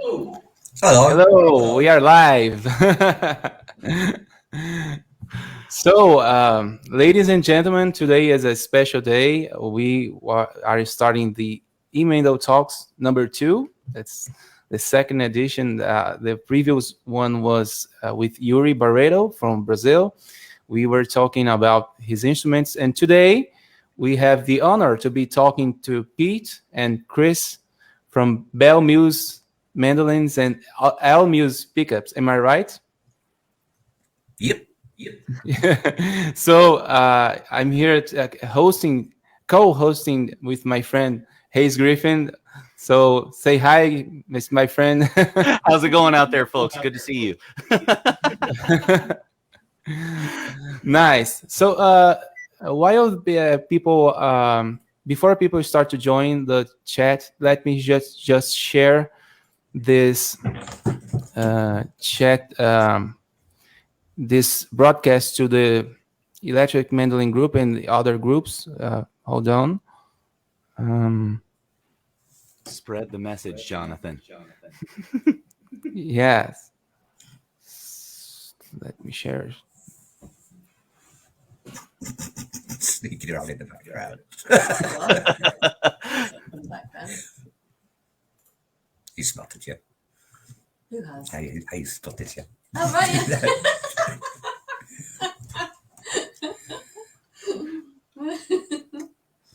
Hello. Hello, we are live. So, ladies and gentlemen, today is a special day. We are starting the Mandol Talks #2. That's the second edition. The previous one was with Yuri Barreto from Brazil. We were talking about his instruments, and today we have the honor to be talking to Pete and Chris from Belmuse Mandolins and Almuse pickups. Am I right? Yep. So I'm here co-hosting with my friend Hayes Griffin. So say hi, my friend. How's it going out there, folks? Good to see you. Nice. So while people before people start to join the chat, let me just share this chat. This broadcast to the Electric Mandolin group and the other groups. Hold on. Spread the message, Jonathan. Yes. Let me share. Sneaking around in the background. He spotted you. Who has? He spotted you. Oh, right.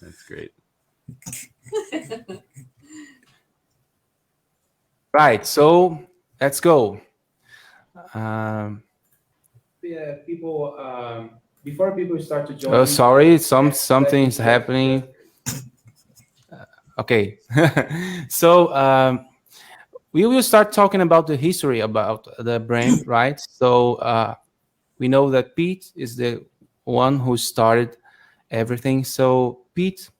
That's great. Right. So let's go. People. Before people start to join. Oh, sorry. Something's happening. Okay. So we will start talking about the history about the brand, right? So we know that Pete is the one who started everything. So Pete,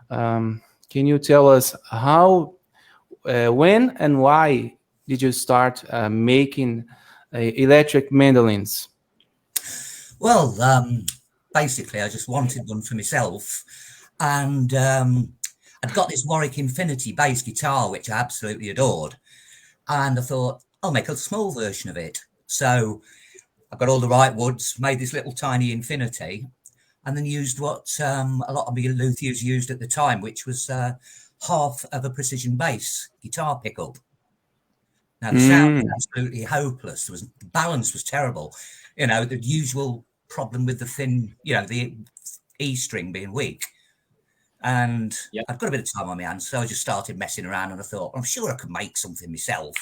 can you tell us how, when, and why did you start making electric mandolins? Well, basically, I just wanted one for myself, and I'd got this Warwick Infinity bass guitar, which I absolutely adored. And I thought, I'll make a small version of it. So I got all the right woods, made this little tiny Infinity, and then used what a lot of the luthiers used at the time, which was half of a precision bass guitar pickup. Now, the sound was absolutely hopeless. The balance was terrible. You know, the usual problem with the thin, the E string being weak. And I've got a bit of time on my hands, so I just started messing around, and I thought, I'm sure I could make something myself.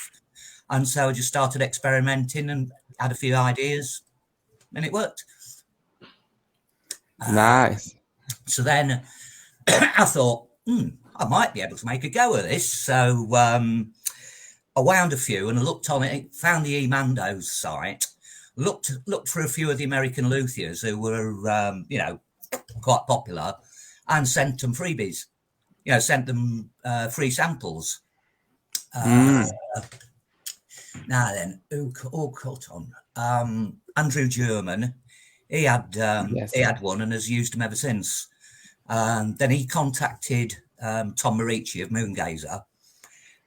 And so I just started experimenting and had a few ideas, and it worked. Nice. So then I thought, I might be able to make a go at this. So I wound a few, and I looked on it, found the eMandos site, looked for a few of the American luthiers who were, quite popular, and sent them freebies, sent them free samples. Now then, who caught on? Andrew German, he had one and has used them ever since. Then he contacted Tom Marici of Moongazer,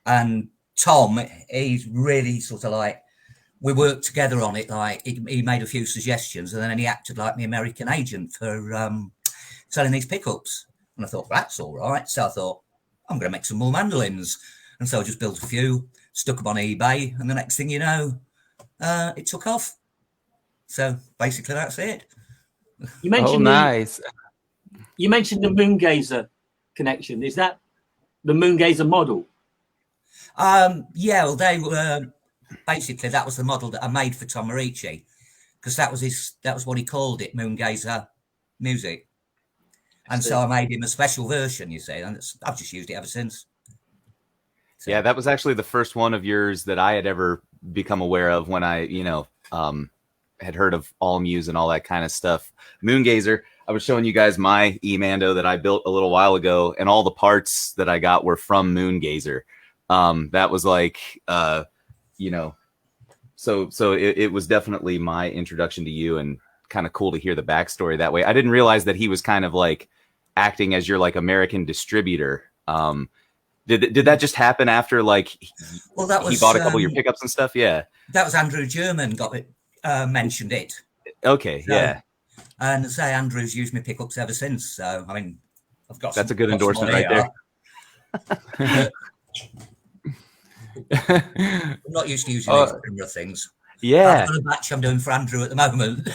and Tom, he's really sort of like, we worked together on it. Like he made a few suggestions, and then he acted like my American agent for selling these pickups. And I thought, that's all right. So I thought, I'm going to make some more mandolins. And so I just built a few, stuck them on eBay, and the next thing you know, it took off. So basically that's it. You mentioned nice. You mentioned the Moongazer connection. Is that the Moongazer model? Well, they were basically, that was the model that I made for Tom Marici, because that was what he called it, Moongazer music. And so I made him a special version, you see, and I've just used it ever since. So. Yeah, that was actually the first one of yours that I had ever become aware of when I, had heard of Almuse and all that kind of stuff. Moongazer, I was showing you guys my eMando that I built a little while ago, and all the parts that I got were from Moongazer. That was like, so it was definitely my introduction to you, and kind of cool to hear the backstory that way. I didn't realize that he was kind of like acting as your like American distributor. Did that just happen after like Well, that was he bought a couple of your pickups and stuff? Yeah. that was Andrew German got it, mentioned it. Okay. So, yeah. And say Andrew's used my pickups ever since. So I mean, I've got That's some, a good got some endorsement on right there. I'm not used to using these camera things. Yeah. I've got a batch I'm doing for Andrew at the moment.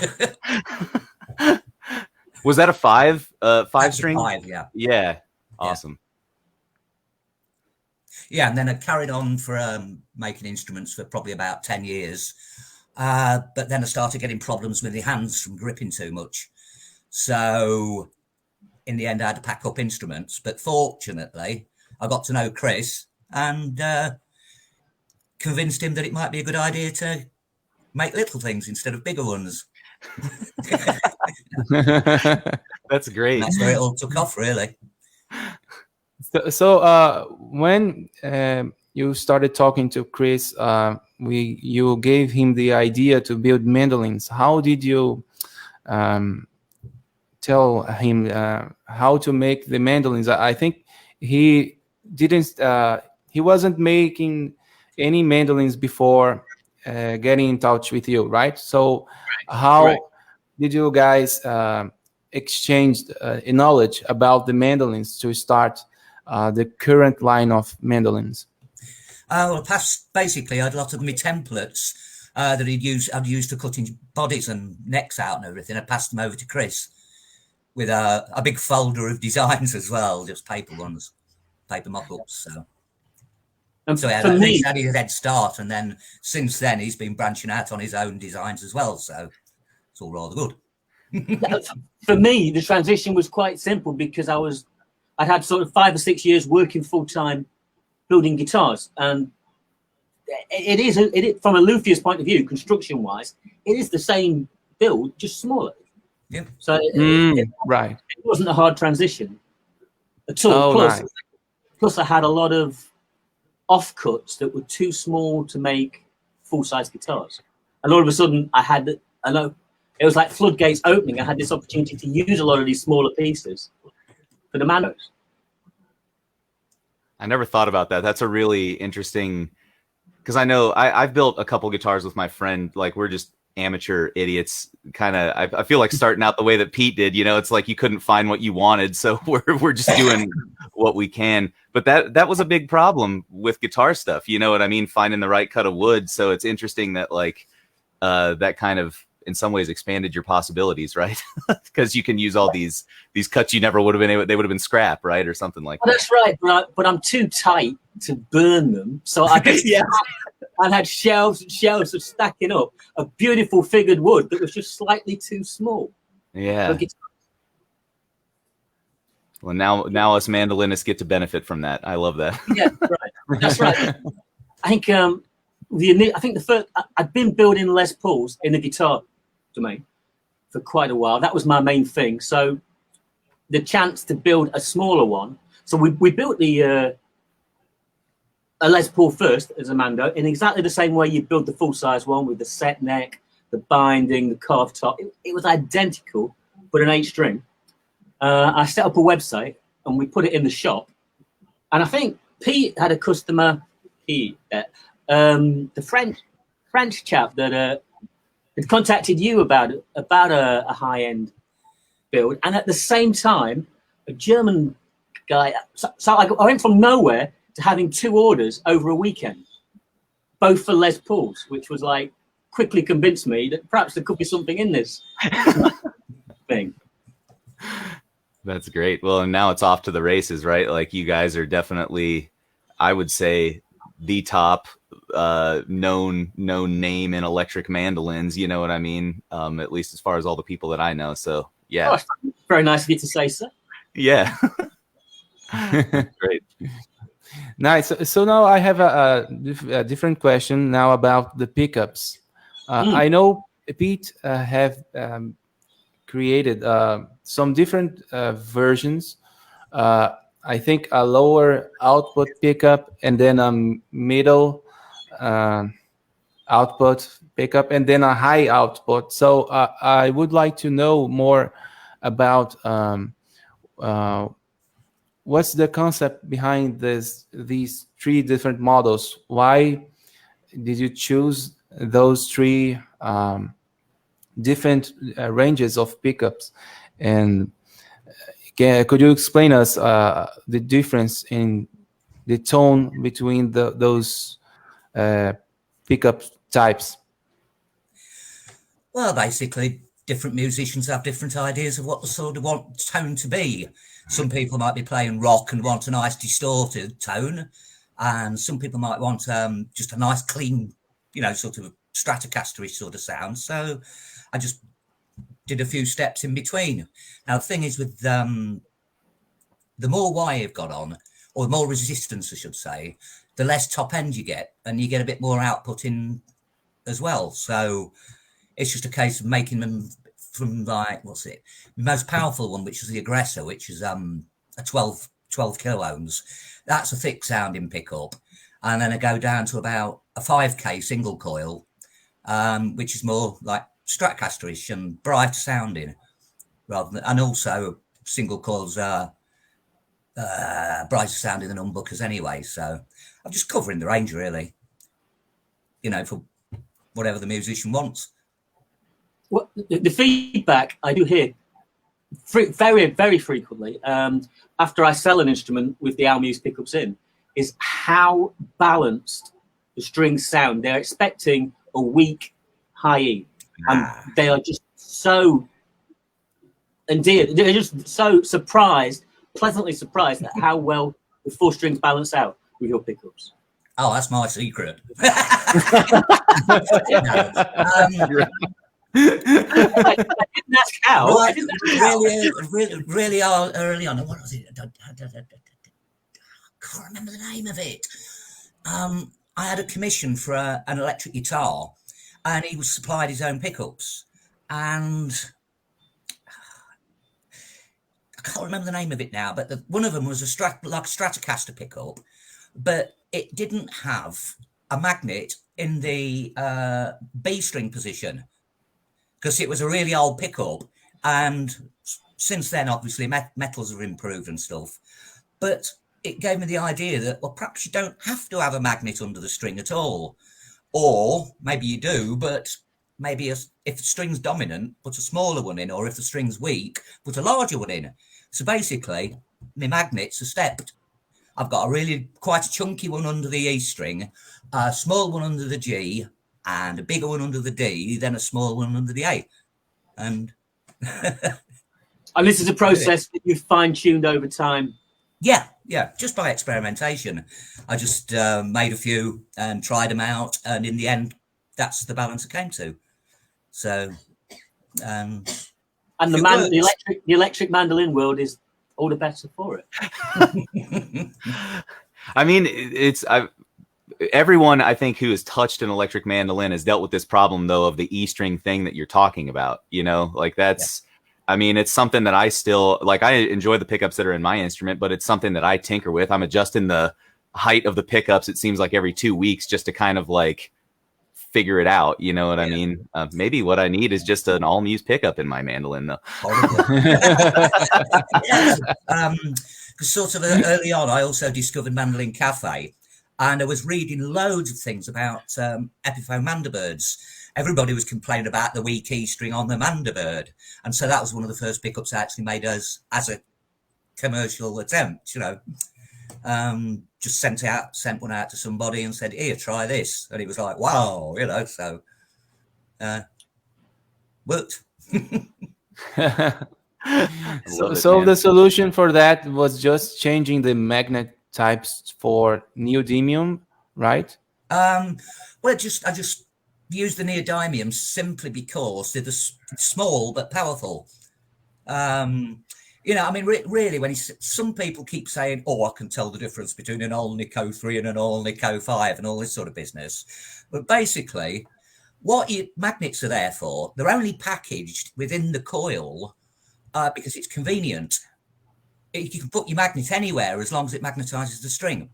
Was that a five That's a string? 5, yeah. Yeah. Awesome. Yeah, and then I carried on for making instruments for probably about 10 years. But then I started getting problems with the hands from gripping too much. So in the end, I had to pack up instruments. But fortunately, I got to know Chris and convinced him that it might be a good idea to make little things instead of bigger ones. That's great. And that's where it all took off, really. So when you started talking to Chris, you gave him the idea to build mandolins. How did you tell him how to make the mandolins? I think he didn't. He wasn't making any mandolins before getting in touch with you, right? So how did you guys exchange knowledge about the mandolins to start the current line of mandolins? Well, basically, I had a lot of my templates that I'd used for cutting bodies and necks out and everything. I passed them over to Chris with a big folder of designs as well, just paper ones, paper mock-ups. So yeah, for me, he's had his head start, and then since then he's been branching out on his own designs as well. So it's all rather good. for me, the transition was quite simple because I'd had sort of 5 or 6 years working full time building guitars, and it is from a luthier's point of view, construction wise, it is the same build, just smaller. Yeah. So Right. It wasn't a hard transition at all. Oh, plus, nice. plus, I had a lot of offcuts that were too small to make full size guitars, and all of a sudden it was like floodgates opening. I had this opportunity to use a lot of these smaller pieces for the Mandos. I never thought about that. That's a really interesting, because I know I've built a couple guitars with my friend. Like, we're just amateur idiots, kind of. I feel like starting out the way that Pete did. You know, it's like you couldn't find what you wanted, so we're just doing what we can. But that was a big problem with guitar stuff. You know what I mean? Finding the right cut of wood. So it's interesting that like that kind of in some ways expanded your possibilities, right? Because you can use all these cuts you never would have been able. They would have been scrap, right, or something like that. That's right, but I'm too tight to burn them, so I just I had shelves and shelves of stacking up a beautiful figured wood that was just slightly too small. Yeah. Well, now us mandolinists get to benefit from that. I love that. Yeah, right. That's right. I think the first I'd been building Les Pauls in the guitar domain for quite a while. That was my main thing. So the chance to build a smaller one. So we built a Les Paul first as a Mando in exactly the same way you build the full size one with the set neck, the binding, the carved top. It was identical, but an 8-string. I set up a website and we put it in the shop. And I think Pete had a customer, the French chap that had contacted you about a high-end build. And at the same time, a German guy. So I went from nowhere to having 2 orders over a weekend, both for Les Pauls, which was like quickly convinced me that perhaps there could be something in this thing. That's great. Well, and now it's off to the races, right? Like, you guys are definitely, I would say, the top known name in electric mandolins. You know what I mean? At least as far as all the people that I know. So yeah, very nice of you to say so. Yeah. Great. Nice. So now I have a different question now about the pickups. I know Pete have created some different versions. I think a lower output pickup and then a middle output pickup and then a high output. So I would like to know more about what's the concept behind these three different models? Why did you choose those three different ranges of pickups? And could you explain us the difference in the tone between those pickup types? Well, basically, different musicians have different ideas of what they sort of want tone to be. Some people might be playing rock and want a nice distorted tone, and some people might want just a nice clean, sort of Stratocaster-ish sort of sound. So I just did a few steps in between. Now, the thing is with the more wire you've got on, or the more resistance, I should say, the less top end you get, and you get a bit more output in as well. So it's just a case of making them from, like, the most powerful one, which is the Aggressor, which is a 12 kilo ohms. That's a thick sounding pickup. And then I go down to about a 5K single coil, which is more like Stratocaster-ish and bright sounding, and also single coils are brighter sounding than humbuckers anyway. So I'm just covering the range, really, for whatever the musician wants. Well, the feedback I do hear very, very frequently after I sell an instrument with the Almuse pickups in is how balanced the strings sound. They're expecting a weak high E, and they are just so endeared. They're just so surprised, pleasantly surprised at how well the four strings balance out with your pickups. Oh, that's my secret. I didn't ask how. Right, really early on. What was it? I can't remember the name of it. I had a commission for an electric guitar, and he was supplied his own pickups, and I can't remember the name of it now. But one of them was a Stratocaster pickup, but it didn't have a magnet in the B string position, because it was a really old pickup, and since then, obviously, metals have improved and stuff. But it gave me the idea that, well, perhaps you don't have to have a magnet under the string at all. Or maybe you do, but maybe if the string's dominant, put a smaller one in, or if the string's weak, put a larger one in. So basically, my magnets are stepped. I've got quite a chunky one under the E string, a small one under the G, and a bigger one under the D, then a small one under the A. And and this is a process that you've fine-tuned over time. Yeah, just by experimentation. I just made a few and tried them out, and in the end, that's the balance I came to. So, and the electric mandolin world is all the better for it. I mean, everyone I think who has touched an electric mandolin has dealt with this problem, though, of the E string thing that you're talking about. Like that's. Yeah. I mean, it's something that I still like. I enjoy the pickups that are in my instrument, but it's something that I tinker with. I'm adjusting the height of the pickups, it seems like every 2 weeks, just to kind of like figure it out. You know what I mean? Maybe what I need is just an Almuse pickup in my mandolin, though. Sort of early on, I also discovered Mandolin Cafe, and I was reading loads of things about Epiphone Mandobirds. Everybody was complaining about the weak E string on the Mandobird. And so that was one of the first pickups I actually made as a commercial attempt, just sent one out to somebody and said, here, try this. And it was like, wow, so worked. So the solution for that was just changing the magnet types for neodymium, right? Well, I just use the neodymium simply because they're small but powerful. Really, when some people keep saying, "Oh, I can tell the difference between an Olnick 03 and an Olnick 05 and all this sort of business," but basically, what magnets are there for? They're only packaged within the coil because it's convenient. You can put your magnet anywhere as long as it magnetizes the string.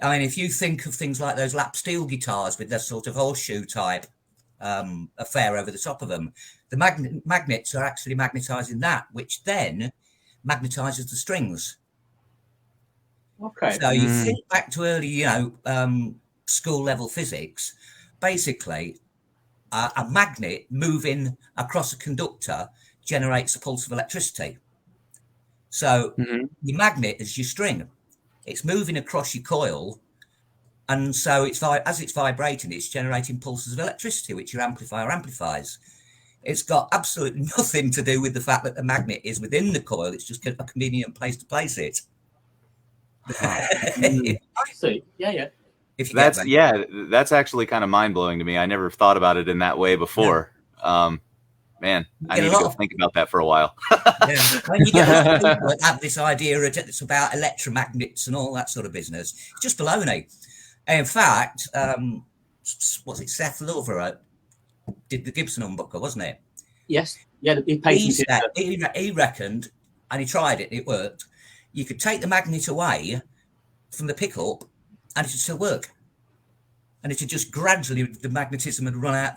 I mean, if you think of things like those lap steel guitars with their sort of horseshoe type affair over the top of them, the magnets are actually magnetizing that, which then magnetizes the strings. Okay. So you think back to early, school level physics. Basically, a magnet moving across a conductor generates a pulse of electricity. So your magnet is your string. It's moving across your coil, and so as it's vibrating, it's generating pulses of electricity, which your amplifier amplifies. It's got absolutely nothing to do with the fact that the magnet is within the coil. It's just a convenient place to place it. I see. Yeah. If you That's actually kind of mind blowing to me. I never thought about it in that way before. Man, I need to go think about that for a while. When you get a lot of people that have this idea that it's about electromagnets and all that sort of business, it's just baloney. In fact, was it Seth Lover did the Gibson humbucker, wasn't it? Yes. Yeah, he reckoned, and he tried it, and it worked. You could take the magnet away from the pickup, and it would still work. And it would just gradually, the magnetism would run out,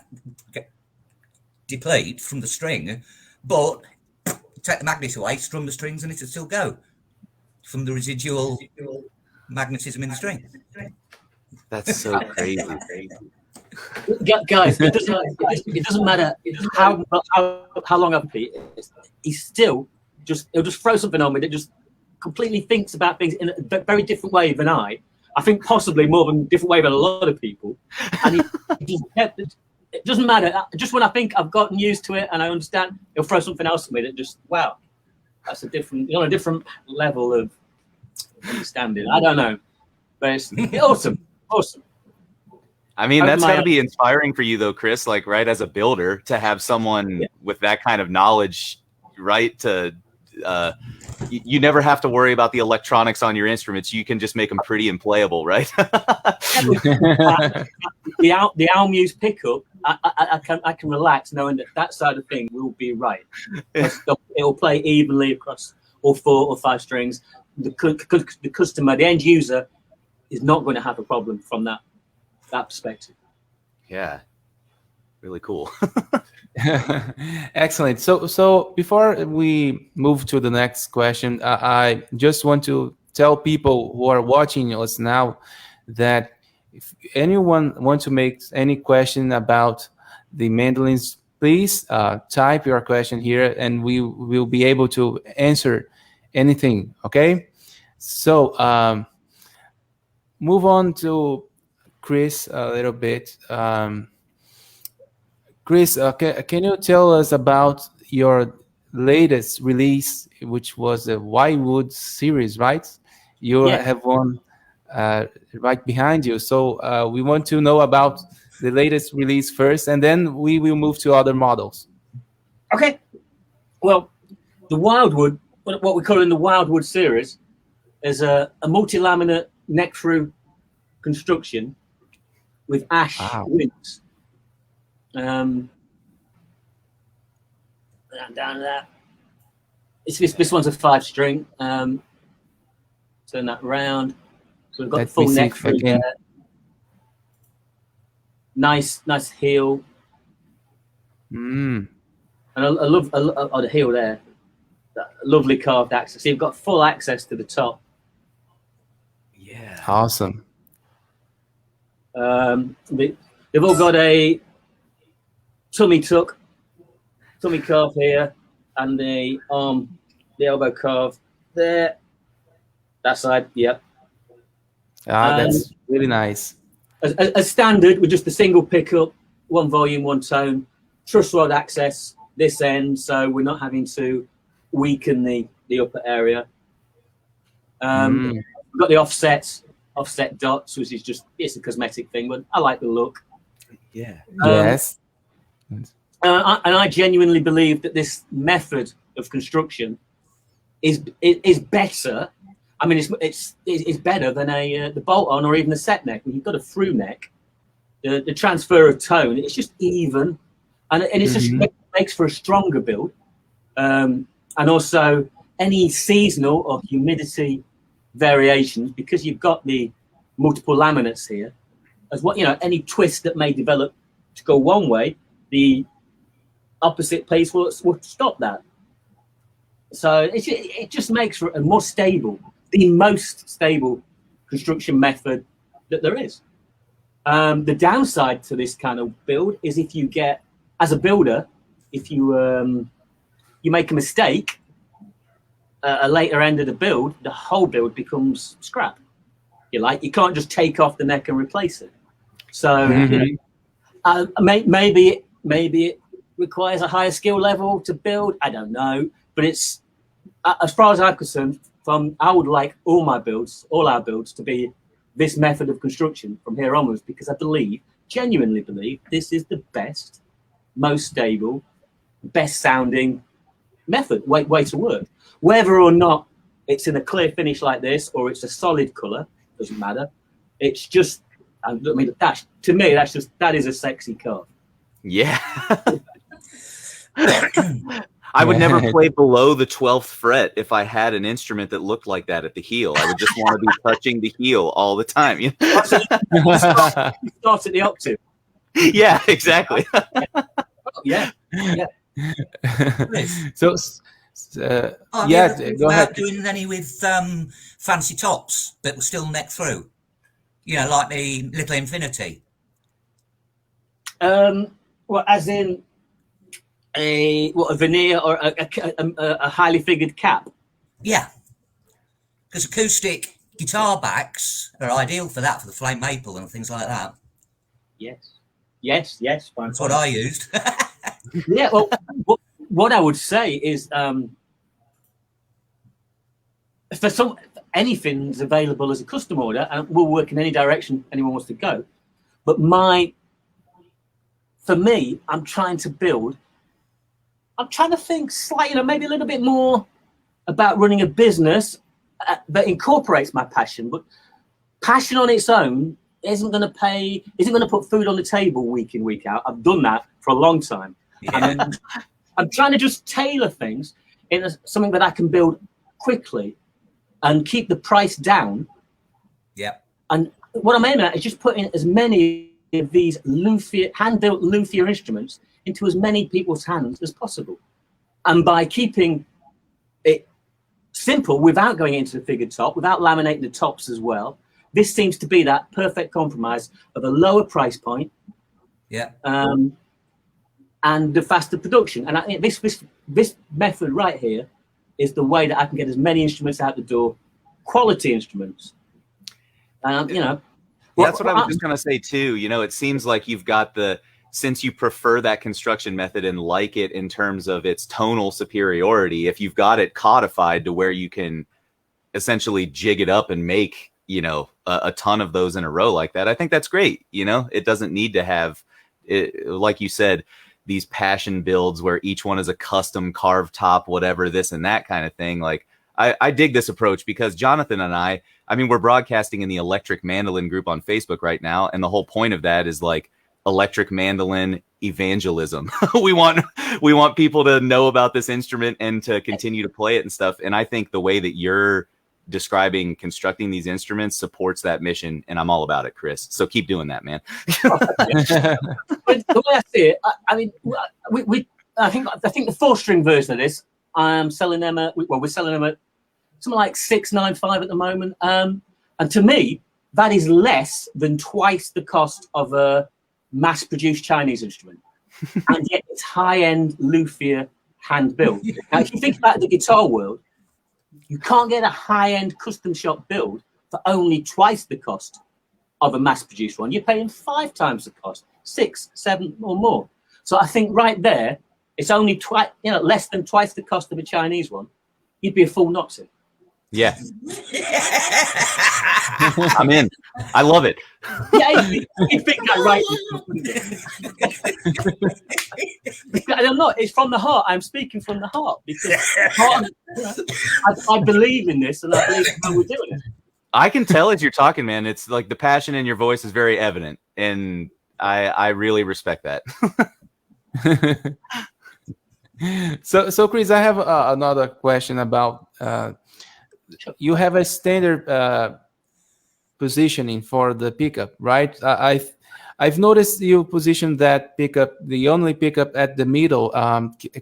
deplete from the string, but take the magnet away, strum the strings, and it would still go from the residual magnetism in the string. That's so crazy. Guys, it doesn't matter how long I've been. He's still he'll just throw something on me that just completely thinks about things in a very different way than I think possibly more than a different way than a lot of people. And it doesn't matter. Just when I think I've gotten used to it and I understand, he'll throw something else at me that just, wow, that's on a different level of understanding. I don't know, but it's awesome. I mean, that's got to be inspiring for you, though, Chris. Like, right, as a builder, to have someone with that kind of knowledge, right? To you never have to worry about the electronics on your instruments. You can just make them pretty and playable, right? The Almuse pickup, I can relax knowing that side of thing will be right. It will play evenly across all 4 or 5 strings. The customer, the end user, is not going to have a problem from that perspective. Yeah, really cool. Excellent. So before we move to the next question, I just want to tell people who are watching us now that if anyone wants to make any question about the mandolins, please type your question here and we will be able to answer anything. Okay. So move on to Chris a little bit. Chris, can you tell us about your latest release, which was the Whitewood series, right? You have one right behind you. So we want to know about the latest release first, and then we will move to other models. Okay. Well, the Wildwood, what we call in the Wildwood series, is a multi-laminate neck-through construction with ash wings. Down to that. This one's a 5-string. Turn that round. So we've got the full neck through there. Nice heel. And I love the heel there. That lovely carved access. So you've got full access to the top. Yeah. Awesome. They've all got a tummy carve here, and the elbow carve there. That side, yep. That's really nice. As standard, with just a single pickup, 1 volume, 1 tone, truss rod access this end, so we're not having to weaken the upper area. We've got the offset dots, which is it's a cosmetic thing, but I like the look. Yeah. Yes. And I genuinely believe that this method of construction is better. I mean, it's better than the bolt-on or even the set neck. When you've got a through neck, the transfer of tone, it's just even, and it just makes for a stronger build. And also any seasonal or humidity variations, because you've got the multiple laminates here, as what any twist that may develop to go one way, the opposite place will stop that. So it just makes for a more stable the most stable construction method that there is. The downside to this kind of build is if you get, as a builder, if you you make a mistake at a later end of the build, the whole build becomes scrap. You can't just take off the neck and replace it. So maybe it requires a higher skill level to build. I don't know, but it's as far as I'm concerned. I would like all our builds, to be this method of construction from here onwards, because I genuinely believe, this is the best, most stable, best sounding method, way to work. Whether or not it's in a clear finish like this or it's a solid color, doesn't matter. It's just, I mean, to me, that is a sexy car. Yeah. I would never play below the 12th fret if I had an instrument that looked like that at the heel. I would just want to be touching the heel all the time. You start at the octave. Yeah, exactly. Yeah. So, yeah, go ahead. Doing any with fancy tops that were still neck through, like the Little Infinity. Well, as in a veneer or a highly figured cap? Yeah, because acoustic guitar backs are ideal for that, for the flame maple and things like that. Yes. Fine. That's what I used. Yeah. Well, what I would say is, for anything's available as a custom order, and we'll work in any direction anyone wants to go. But for me, I'm trying to think slightly, maybe a little bit more about running a business that incorporates my passion. But passion on its own isn't going to put food on the table week in, week out. I've done that for a long time. Yeah. I'm trying to just tailor things in something that I can build quickly and keep the price down. Yeah. And what I'm aiming at is just putting as many of these hand-built luthier instruments into as many people's hands as possible. And by keeping it simple without going into the figured top, without laminating the tops as well, this seems to be that perfect compromise of a lower price point. Yeah. And the faster production. And I think this method right here is the way that I can get as many instruments out the door, quality instruments. That's what I was just going to say too. It seems like you've got since you prefer that construction method and like it in terms of its tonal superiority, if you've got it codified to where you can essentially jig it up and make, a ton of those in a row like that, I think that's great. It doesn't need to have, like you said, these passion builds where each one is a custom carved top, whatever, this and that kind of thing. Like, I dig this approach because Jonathan and I mean, we're broadcasting in the Electric Mandolin group on Facebook right now. And the whole point of that is like electric mandolin evangelism. we want people to know about this instrument and to continue to play it and stuff. And I think the way that you're describing constructing these instruments supports that mission. And I'm all about it, Chris. So keep doing that, man. The way I see it, I mean, I think the 4-string version of this, I'm selling them we're selling them at something like $695 at the moment. And to me, that is less than twice the cost of a mass-produced Chinese instrument. And yet it's high-end luthier hand-built. Now, if you think about the guitar world, you can't get a high-end custom shop build for only twice the cost of a mass-produced one. You're paying 5 times the cost, 6, 7 or more. So I think right there, it's only less than twice the cost of a Chinese one. You'd be a fool not to. Yeah. I'm in. I love it. Yeah, you think that right. I'm not. It's from the heart. I'm speaking from the heart because I believe in this and I believe in how we're doing it. I can tell as you're talking, man. It's like the passion in your voice is very evident, and I really respect that. So Chris, I have another question about. You have a standard positioning for the pickup, right? I've noticed you position that pickup, the only pickup at the middle.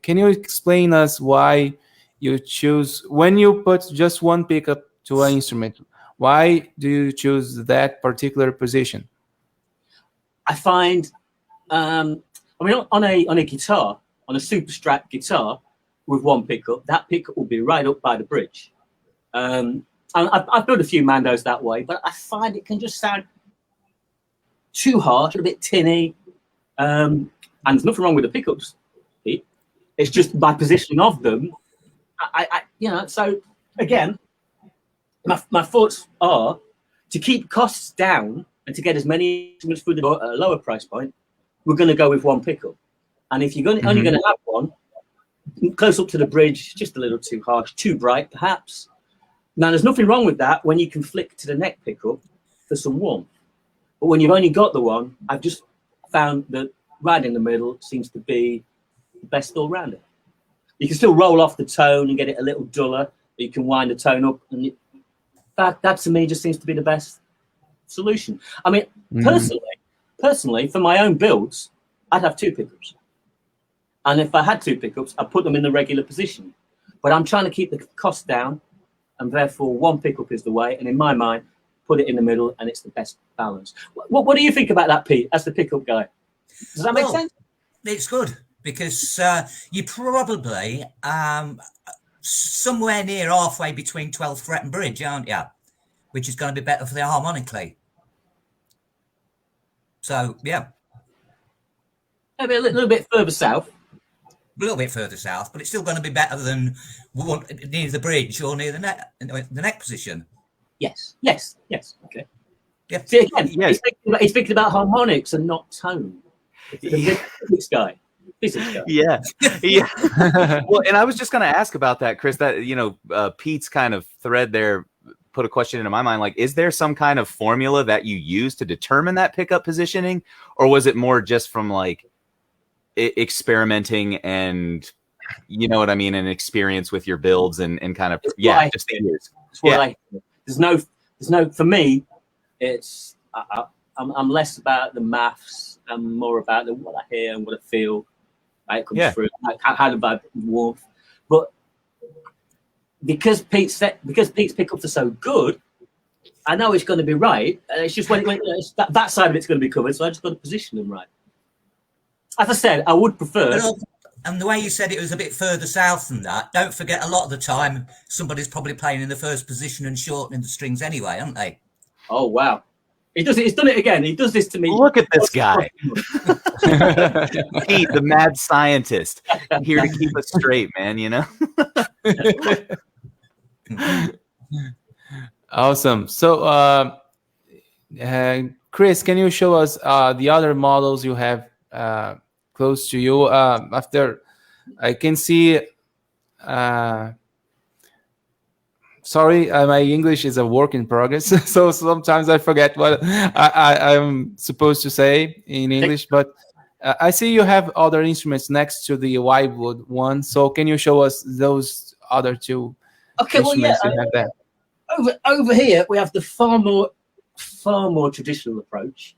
Can you explain us why you choose when you put just one pickup to an instrument. Why do you choose that particular position? I find, on a guitar, on a super Strat guitar with one pickup, that pickup will be right up by the bridge. And I've built a few Mandos that way, but I find it can just sound too harsh, a bit tinny. And there's nothing wrong with the pickups. It's just my positioning of them. So again, my thoughts are to keep costs down and to get as many instruments through the door at a lower price point. We're going to go with one pickup, and if you're only going to have one close up to the bridge, just a little too harsh, too bright, perhaps. Now, there's nothing wrong with that when you can flick to the neck pickup for some warmth. But when you've only got the one, I've just found that right in the middle seems to be the best all-rounder. You can still roll off the tone and get it a little duller. You can wind the tone up, and that to me just seems to be the best solution. I mean, personally, for my own builds, I'd have two pickups. And if I had two pickups, I'd put them in the regular position. But I'm trying to keep the cost down, and therefore one pickup is the way. And in my mind, put it in the middle, and it's the best balance. What do you think about that, Pete, as the pickup guy? Does that make sense? It's good, because you probably somewhere near halfway between 12th fret and bridge, aren't you? Which is going to be better for the harmonically. So, yeah. Maybe a little bit further south. A little bit further south, but it's still going to be better than near the bridge or near the neck position. Yes. Okay. Yeah. See, again, he's thinking about harmonics and not tone. Physics guy. Yeah. Well, and I was just going to ask about that, Chris. That Pete's kind of thread there put a question into my mind. Like, is there some kind of formula that you use to determine that pickup positioning, or was it more just from like experimenting and and experience with your builds and kind of just the years? There's no for me. It's I'm less about the maths. I'm more about what I hear and what I feel. It comes through. How the vibe, warmth, but because Pete's pickups are so good, I know it's going to be right. It's just when that side of it's going to be covered, so I just got to position them right. As I said, I would prefer. And the way you said it was a bit further south than that, don't forget a lot of the time somebody's probably playing in the first position and shortening the strings anyway, aren't they? Oh, wow. He's done it again. He does this to me. Look at this guy. Pete, the mad scientist, here to keep us straight, man, Awesome. So, Chris, can you show us the other models you have close to you? After I can see, sorry, my English is a work in progress, so sometimes I forget what I'm supposed to say in English. But I see you have other instruments next to the Whitewood one. So can you show us those other two instruments you have there? Over here, we have the far more traditional approach,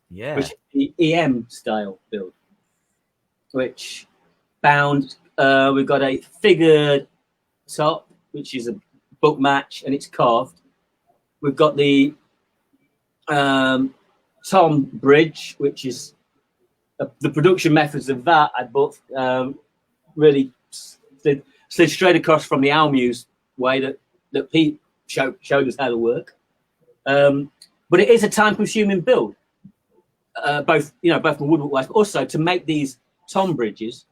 which is the EM style build, which bound. We've got a figured top, which is a book match, and it's carved. We've got the tom bridge, which is the production methods of that. I both really slid straight across from the Almuse way that Pete showed us how to work. But it is a time-consuming build, both from woodwork wise, but also to make these tom bridges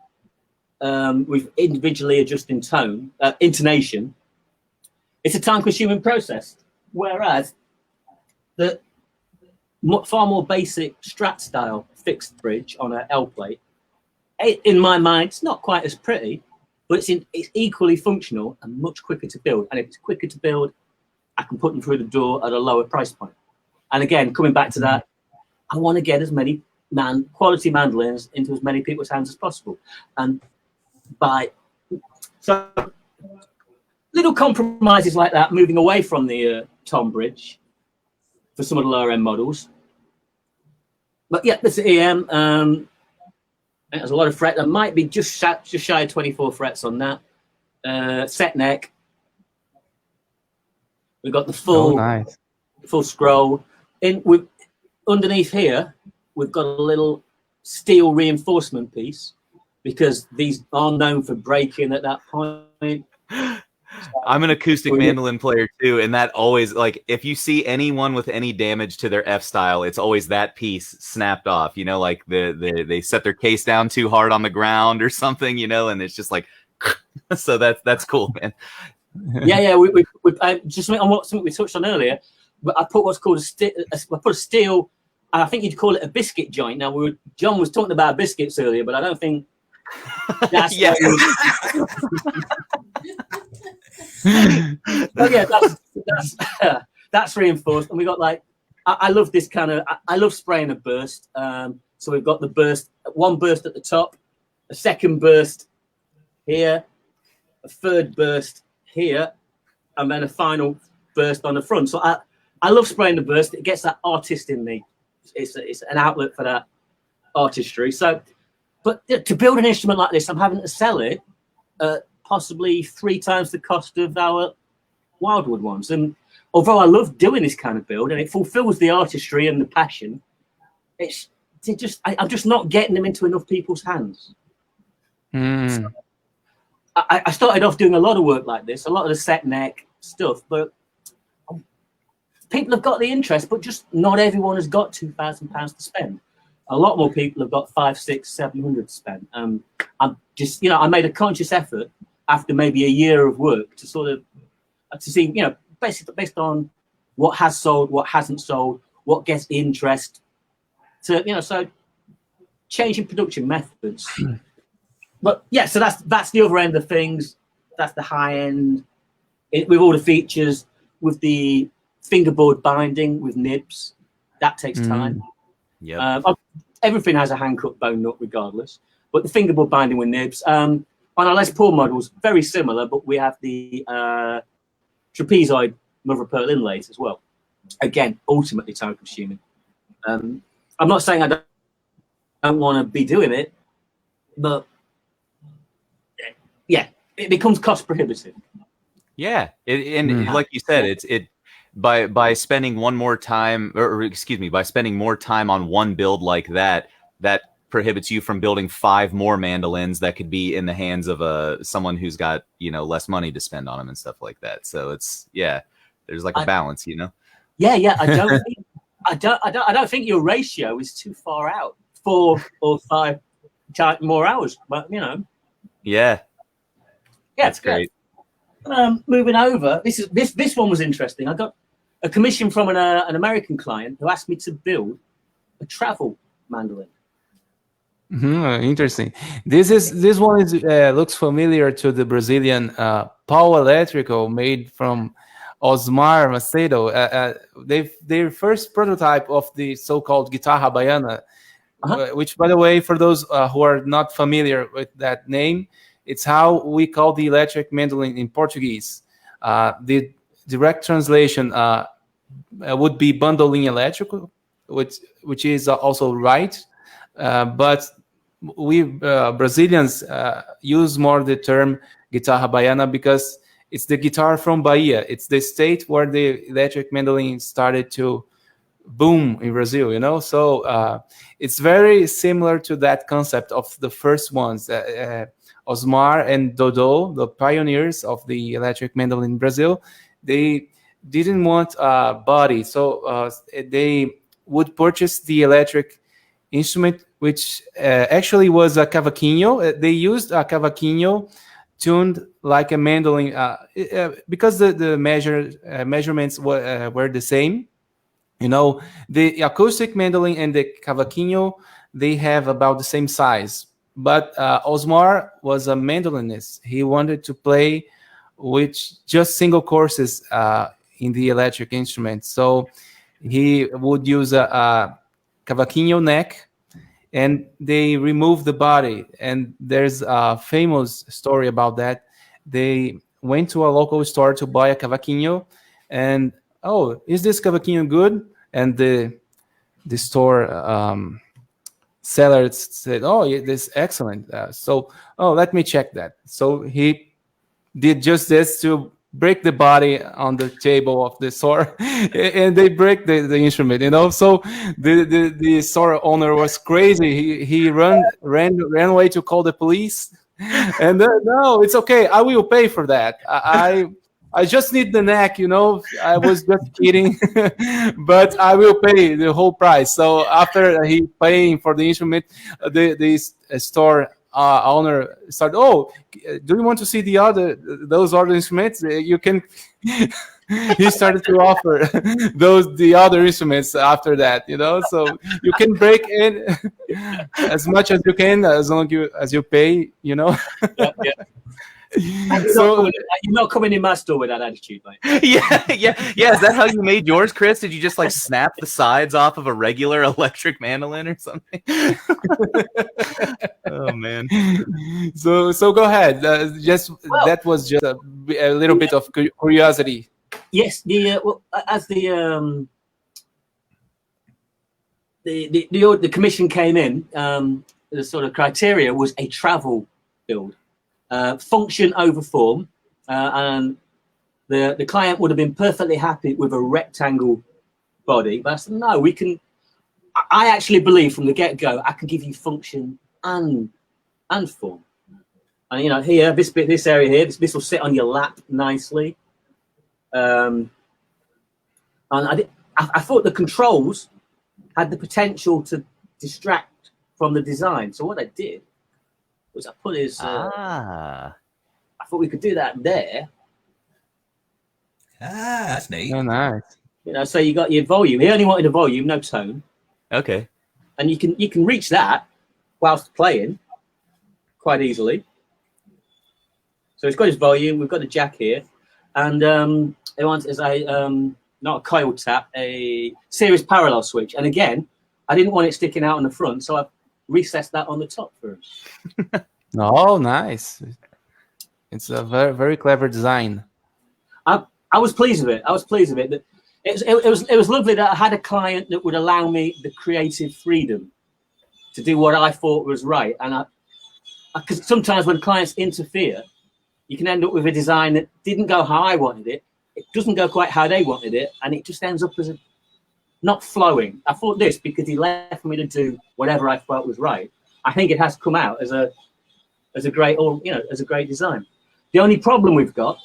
with individually adjusting tone, intonation. It's a time-consuming process, whereas the far more basic Strat style fixed bridge on an L plate, in my mind, it's not quite as pretty, but it's equally functional and much quicker to build. And if it's quicker to build, I can put them through the door at a lower price point. And again, coming back to that, I want to get as many quality mandolins into as many people's hands as possible. And little compromises like that, moving away from the tom bridge for some of the lower end models. But yeah, this is EM. It has a lot of fret. There might be just shy of 24 frets on that. Set neck. We've got the Oh, full nice. full scroll. Underneath here, we've got a little steel reinforcement piece because these are known for breaking at that point. I'm an acoustic mandolin player too, and that always, like, if you see anyone with any damage to their F style, it's always that piece snapped off. You know, like they set their case down too hard on the ground or something. You know, and it's just like, so that's cool, man. Yeah. We just something we touched on earlier. But I put what's called a steel. I think you'd call it a biscuit joint. Now John was talking about biscuits earlier, but I don't think that's Yeah. Oh yeah, that's reinforced, and we got like I love this kind of I love spraying a burst. So we've got the burst, one burst at the top, a second burst here, a third burst here, and then a final burst on the front. So I love spraying the burst. It gets that artist in me. It's an outlet for that artistry. So, but to build an instrument like this, I'm having to sell it possibly 3 times the cost of our Wildwood ones. And although I love doing this kind of build and it fulfills the artistry and the passion, I'm just not getting them into enough people's hands. So I started off doing a lot of work like this, a lot of the set neck stuff, but people have got the interest, but just not everyone has got £2,000 to spend. A lot more people have got 500, 600, 700 to spend. I'm just, I made a conscious effort after maybe a year of work to sort of to see, basically based on what has sold, what hasn't sold, what gets interest, to so changing production methods. But yeah, so that's the other end of things. That's the high end with all the features, with the fingerboard binding with nibs. That takes time. Yeah. Everything has a hand-cut bone nut regardless, but the fingerboard binding with nibs. On our Les Paul models, very similar, but we have the trapezoid mother of pearl inlays as well. Again, ultimately time-consuming. I'm not saying I don't want to be doing it, but yeah, it becomes cost prohibitive. Yeah, like you said, it by spending more time on one build like that prohibits you from building 5 more mandolins that could be in the hands of someone who's got less money to spend on them and stuff like that. So there's like a balance, Yeah. I don't think your ratio is too far out. 4 or 5 more hours, but Yeah, it's great. Moving over, this one was interesting. I got a commission from an American client who asked me to build a travel mandolin. Interesting. This one looks familiar to the Brazilian Pau Elétrico made from Osmar Macedo. Their first prototype of the so-called guitarra baiana, which, by the way, for those who are not familiar with that name, it's how we call the electric mandolin in Portuguese. The direct translation would be bandolim elétrico, which is also right. But we Brazilians use more the term guitarra baiana because it's the guitar from Bahia. It's the state where the electric mandolin started to boom in Brazil, So it's very similar to that concept of the first ones. Osmar and Dodô, the pioneers of the electric mandolin in Brazil, they didn't want a body, so they would purchase the electric instrument, which actually was a cavaquinho. They used a cavaquinho tuned like a mandolin because the measurements were the same. The acoustic mandolin and the cavaquinho, they have about the same size. But Osmar was a mandolinist. He wanted to play with just single courses in the electric instrument. So he would use a cavaquinho neck, and they removed the body. And there's a famous story about that. They went to a local store to buy a cavaquinho, and is this cavaquinho good? And the store seller said, yeah, this is excellent. So let me check that. So he did just this to break the body on the table of the store, and they break the instrument. So the store owner was crazy. He ran away to call the police, and no, it's okay. I will pay for that. I just need the neck, I was just kidding, but I will pay the whole price. So after he paying for the instrument, the store owner started, oh, do you want to see those other instruments? You can. He started to offer the other instruments after that, so you can break in as much as you can, as long as you pay, Yeah. So you're not coming in my store with that attitude, mate. Yeah. Is that how you made yours, Chris? Did you just like snap the sides off of a regular electric mandolin or something? Oh man. So go ahead. That was just a little bit of curiosity. Yes, as the commission came in, the sort of criteria was a travel build. Function over form, and the client would have been perfectly happy with a rectangle body. But I said, no, we can. I actually believe from the get-go I can give you function and form. And here, this area here, this will sit on your lap nicely. And I thought the controls had the potential to distract from the design. So what I did was I put his. I thought we could do that there. That's neat. Oh, nice. So you got your volume. He only wanted a volume, no tone. Okay. And you can reach that whilst playing quite easily. So he's got his volume. We've got the jack here, and it wants not a coil tap, a series parallel switch. And again, I didn't want it sticking out on the front, so I recessed that on the top for him. Oh, nice. It's a very, very clever design. I was pleased with it. It was lovely that I had a client that would allow me the creative freedom to do what I thought was right. And because sometimes when clients interfere, you can end up with a design that didn't go how I wanted it. It doesn't go quite how they wanted it, and it just ends up as not flowing. I thought this because he left me to do whatever I felt was right. I think it has come out as a great, as a great design. The only problem we've got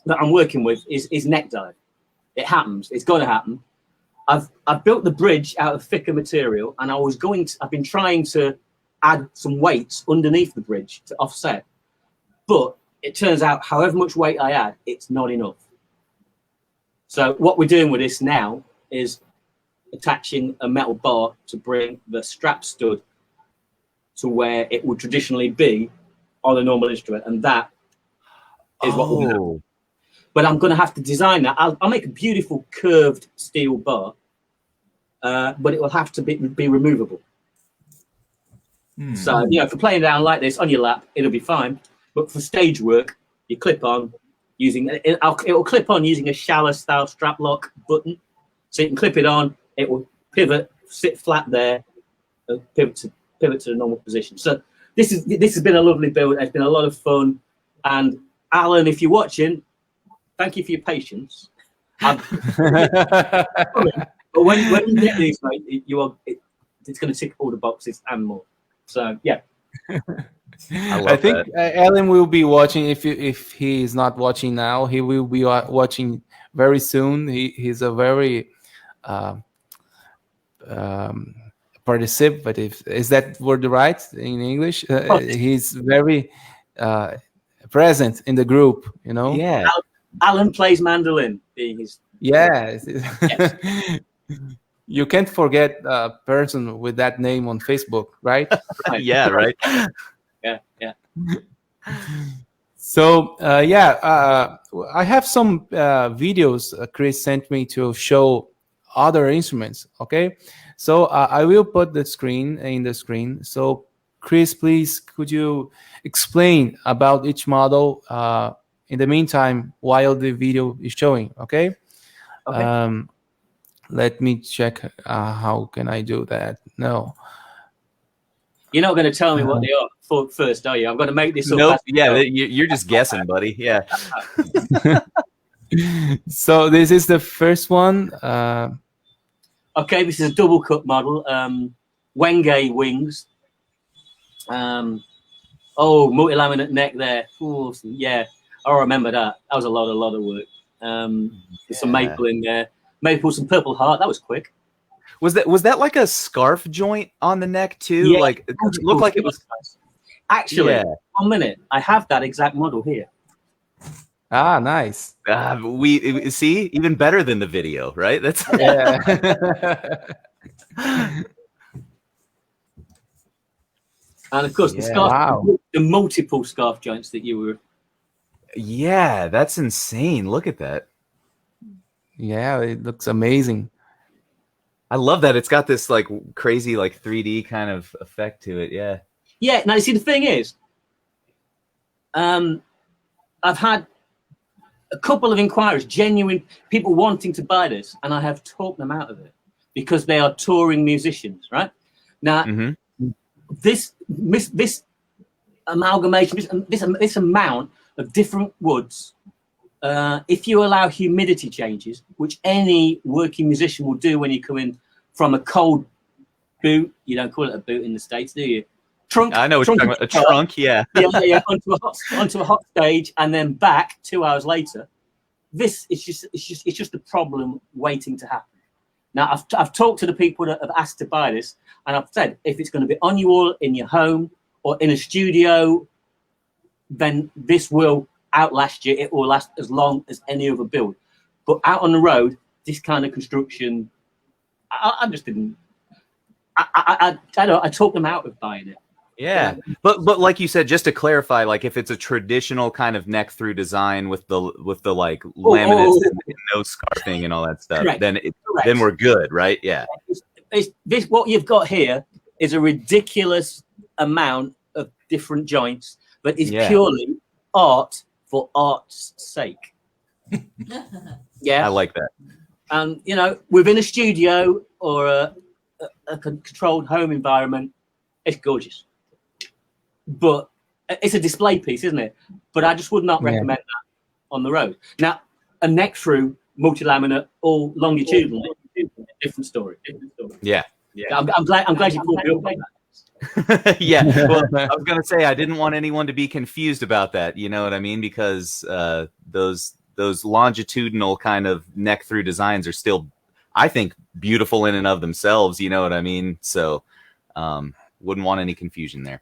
that I'm working with is neck dive. It happens. It's got to happen. I've built the bridge out of thicker material, and I've been trying to add some weights underneath the bridge to offset, but it turns out however much weight I add, it's not enough. So what we're doing with this now is attaching a metal bar to bring the strap stud to where it would traditionally be on a normal instrument, and that is what we're doing. But I'm going to have to design that. I'll make a beautiful curved steel bar, but it will have to be removable. So, for playing down like this on your lap, it'll be fine. But for stage work, you clip on using it will clip on using a shallow style strap lock button. So you can clip it on, it will pivot, sit flat there, and pivot to the normal position. So this has been a lovely build. It's been a lot of fun. And Alan, if you're watching, thank you for your patience. But when you get these, mate, it's going to tick all the boxes and more. So yeah. I think Alan will be watching. If he is not watching now, he will be watching very soon. He's a very participative. Is that word right in English? He's very present in the group. Yeah. Alan plays mandolin. Yes. You can't forget a person with that name on Facebook, right? Yeah, right. Yeah. So I have some videos Chris sent me to show other instruments. Okay, so I will put the screen in the screen. So Chris, please, could you explain about each model in the meantime while the video is showing? Okay. Let me check. How can I do that? No. You're not going to tell me what they are. first, are you? I've got to make this up. Nope. as we Yeah, go. you're just guessing, buddy. Yeah. So this is the first one. Okay, this is a double cut model. Wenge wings. Multi-laminate neck there. Ooh, yeah, I remember that. That was a lot of work. There's some maple in there. Maple, some purple heart. That was quick. Was that like a scarf joint on the neck too? Yeah, like it looked like it was. Actually, Yeah. 1 minute. I have that exact model here. Ah, nice. We see even better than the video, right? That's Yeah. And of course, the Yeah. scarf, Wow. the multiple scarf joints that you were. yeah, that's insane. Look at that. Yeah, it looks amazing. I love that it's got this like crazy like 3D kind of effect to it. Yeah. Yeah. Now, you see, the thing is, I've had a couple of inquiries, genuine people wanting to buy this, and I have talked them out of it because they are touring musicians, right? Now, this amalgamation, this amount of different woods, if you allow humidity changes, which any working musician will do when you come in from a cold boot, you don't call it a boot in the States, do you? Trunk. I know what you're talking about. A trunk, yeah. yeah, onto a hot stage and then back 2 hours later. This is just a problem waiting to happen. Now, I've talked to the people that have asked to buy this, and I've said if it's going to be on your wall in your home or in a studio, then this will outlast you. It will last as long as any other build. But out on the road, this kind of construction, I just didn't. I talked them out of buying it. Yeah, but like you said, just to clarify, like if it's a traditional kind of neck through design with the like laminates and no scarfing and all that stuff, Correct. then we're good, right? Yeah. This what you've got here is a ridiculous amount of different joints, but it's purely art for art's sake. Yeah, I like that. And within a studio or a controlled home environment, it's gorgeous. But it's a display piece, isn't it? But I just would not recommend that on the road. Now, a neck through multi-laminate or longitudinal, different story. Yeah. I'm glad you called me up on that. Yeah. Well, I was gonna say I didn't want anyone to be confused about that. You know what I mean? Because those longitudinal kind of neck through designs are still, I think, beautiful in and of themselves. You know what I mean? So, wouldn't want any confusion there.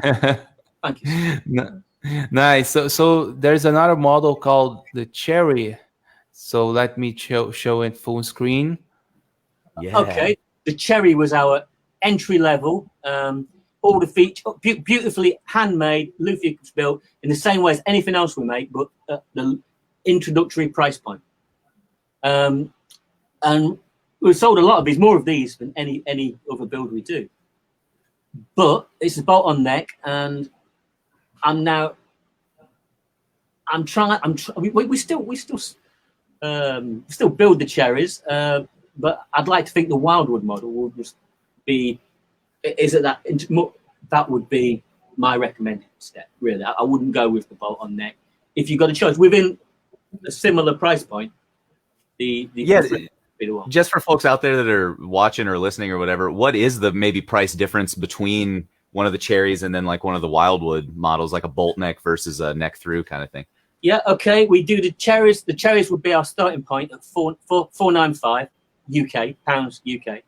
Thank you. Nice. So there's another model called the Cherry. So let me show it full screen. Yeah. Okay. The Cherry was our entry level. All the features beautifully handmade. Luthier built in the same way as anything else we make, but at the introductory price point. And we've sold a lot of these, more of these than any other build we do. But it's a bolt-on neck, and we still build the cherries, but I'd like to think the Wildwood model will just be. That would be my recommended step. Really, I wouldn't go with the bolt-on neck. If you've got a choice within a similar price point, just for folks out there that are watching or listening or whatever, what is the maybe price difference between one of the cherries and then like one of the Wildwood models, like a bolt neck versus a neck through kind of thing? Yeah, okay. We do the cherries. The cherries would be our starting point at 495 pounds UK,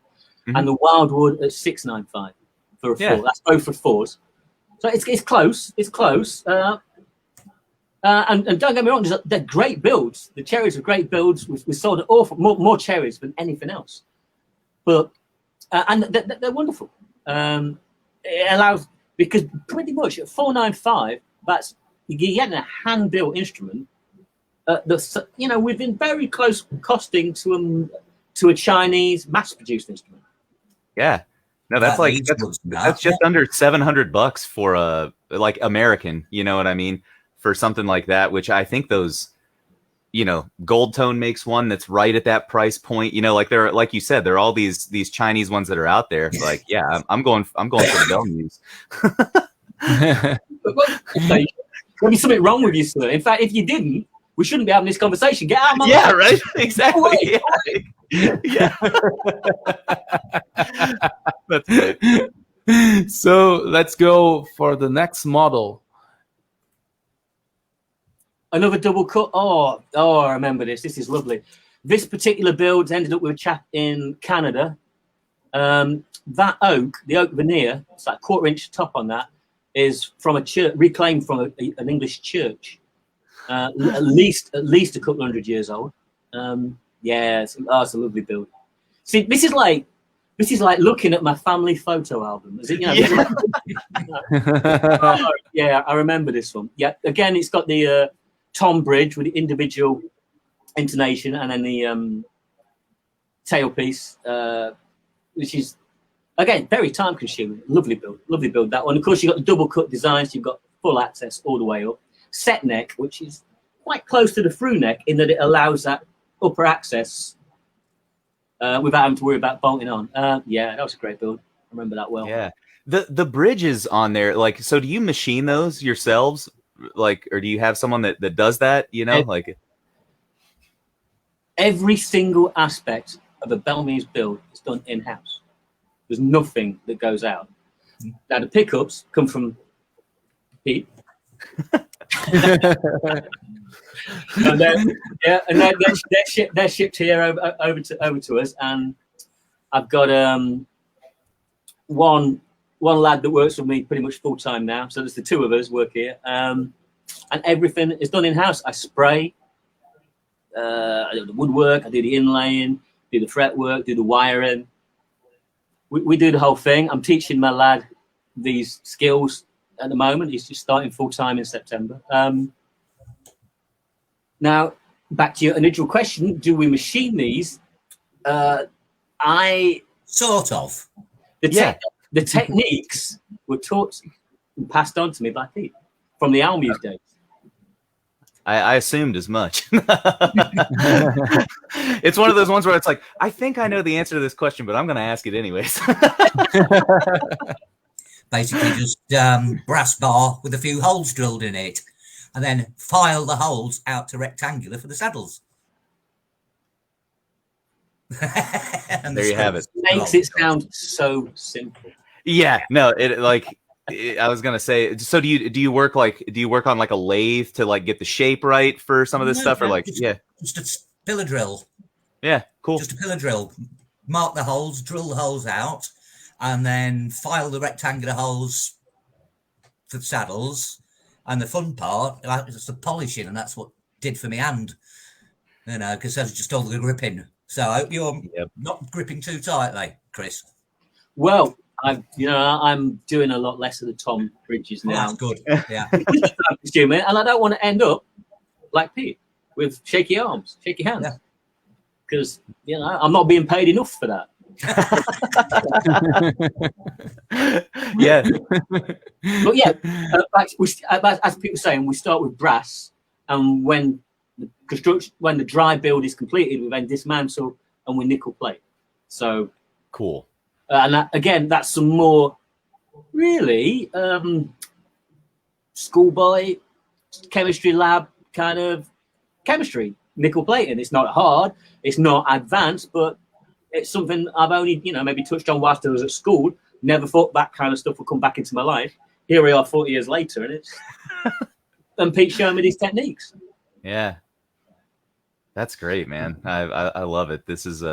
and the Wildwood at 695 for a four. That's both for fours. So it's close. It's close. And don't get me wrong, they're great builds. The cherries are great builds. We sold more cherries than anything else. But and they're wonderful. It allows, because pretty much at 495, that's you're getting a hand built instrument. That's within very close costing to a Chinese mass produced instrument. Yeah. No, that's just under $700 for a like American. You know what I mean? For something like that, which I think those, Gold Tone makes one that's right at that price point. Like like you said, there are all these Chinese ones that are out there. Like, yeah, I'm going for the Belmuse. There'll be something wrong with you, sir. In fact, if you didn't, we shouldn't be having this conversation. Get out of my Yeah, life. right. Exactly. Yeah. That's good. So let's go for the next model. Another double cut. Oh, I remember this. This is lovely. This particular build ended up with a chap in Canada. That oak, the oak veneer, it's like 1/4 inch top on that, is from a church, reclaimed from an English church. At least a couple 100 years old. It's a lovely build. See, this is like looking at my family photo album. Is it? I remember this one. Yeah, again, it's got the tom bridge with the individual intonation, and then the tailpiece, which is again very time consuming. Lovely build that one. Of course, you've got the double cut designs. You've got full access all the way up. Set neck, which is quite close to the through neck in that it allows that upper access without having to worry about bolting on. That was a great build. I remember that well. Yeah, the bridges on there, like, so do you machine those yourselves, like, or do you have someone that does that? Like every single aspect of a Belmuse build is done in house. There's nothing that goes out. Now the pickups come from Pete. And they're shipped here over to us, and I've got one lad that works with me pretty much full time now. So there's the two of us work here, and everything is done in house. I spray, I do the woodwork, I do the inlaying, do the fretwork, do the wiring. We do the whole thing. I'm teaching my lad these skills at the moment. He's just starting full time in September. Now, back to your original question: do we machine these? I sort of. The techniques were taught and passed on to me by Pete from the Almuse days. I assumed as much. It's one of those ones where it's like, I think I know the answer to this question, but I'm going to ask it anyways. Basically, just brass bar with a few holes drilled in it, and then file the holes out to rectangular for the saddles. There you have it. Makes it sound so simple. Yeah, no, I was gonna say. So do you work on like a lathe to like get the shape right for some of this stuff, or like just a pillar drill? Yeah, cool. Just a pillar drill. Mark the holes, drill the holes out, and then file the rectangular holes for the saddles. And the fun part is the polishing, and that's what did for me hand. Because that's just all the gripping. So I hope you're not gripping too tightly, Chris. Well, I'm doing a lot less of the tom bridges now. That's good. Yeah. And I don't want to end up like Pete with shaky arms, shaky hands, because I'm not being paid enough for that. Yeah. But yeah, as people were saying, we start with brass, and when the dry build is completed, we then dismantle and we nickel plate. So cool. And that's some more really schoolboy chemistry lab kind of chemistry, nickel plating. It's not hard, it's not advanced, but it's something I've only maybe touched on whilst I was at school. Never thought that kind of stuff would come back into my life. Here we are 40 years later, and it's and Pete's showing me these techniques. Yeah, that's great, man. I love it. This is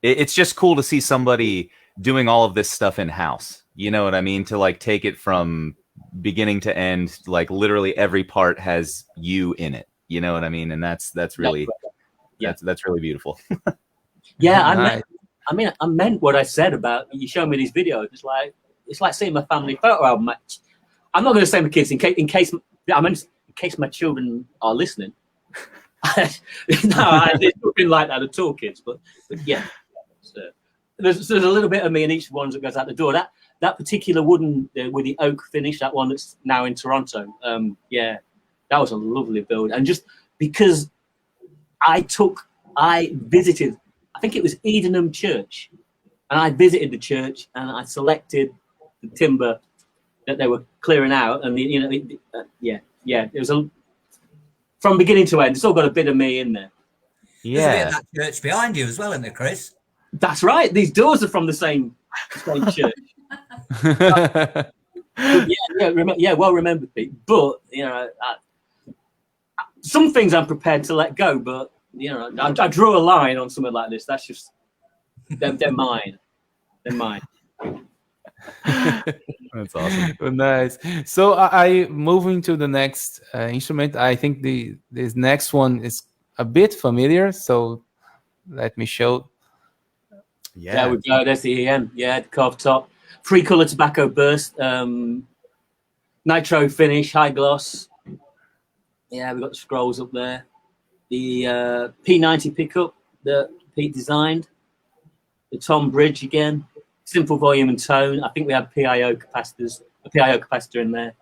it's just cool to see somebody doing all of this stuff in house. You know what I mean? To like take it from beginning to end, like literally every part has you in it. You know what I mean? And that's really that's really beautiful. Yeah, I meant what I said about you showing me these videos. It's like seeing my family photo album. I'm not going to say my kids in case my children are listening. There's nothing like that at all, kids. But yeah, so there's a little bit of me in each one that goes out the door. That particular wooden with the oak finish, that one that's now in Toronto. That was a lovely build, and just because I visited, I think it was Edenham Church, and I visited the church and I selected the timber that they were clearing out, and it was from beginning to end. It's all got a bit of me in there. There's a bit of that church behind you as well, isn't there, Chris? That's right. These doors are from the same church. Well remembered, Pete. But some things I'm prepared to let go. But I draw a line on something like this. That's just they're mine. They're mine. That's awesome. Nice. So I moving to the next instrument. I think this next one is a bit familiar. So let me show. Yeah, there we go. There's the EM. Yeah, the carved top, 3-color tobacco burst, nitro finish, high gloss. Yeah, we've got the scrolls up there. The P90 pickup that Pete designed. The Tom bridge again. Simple volume and tone. I think we have a PIO capacitor in there.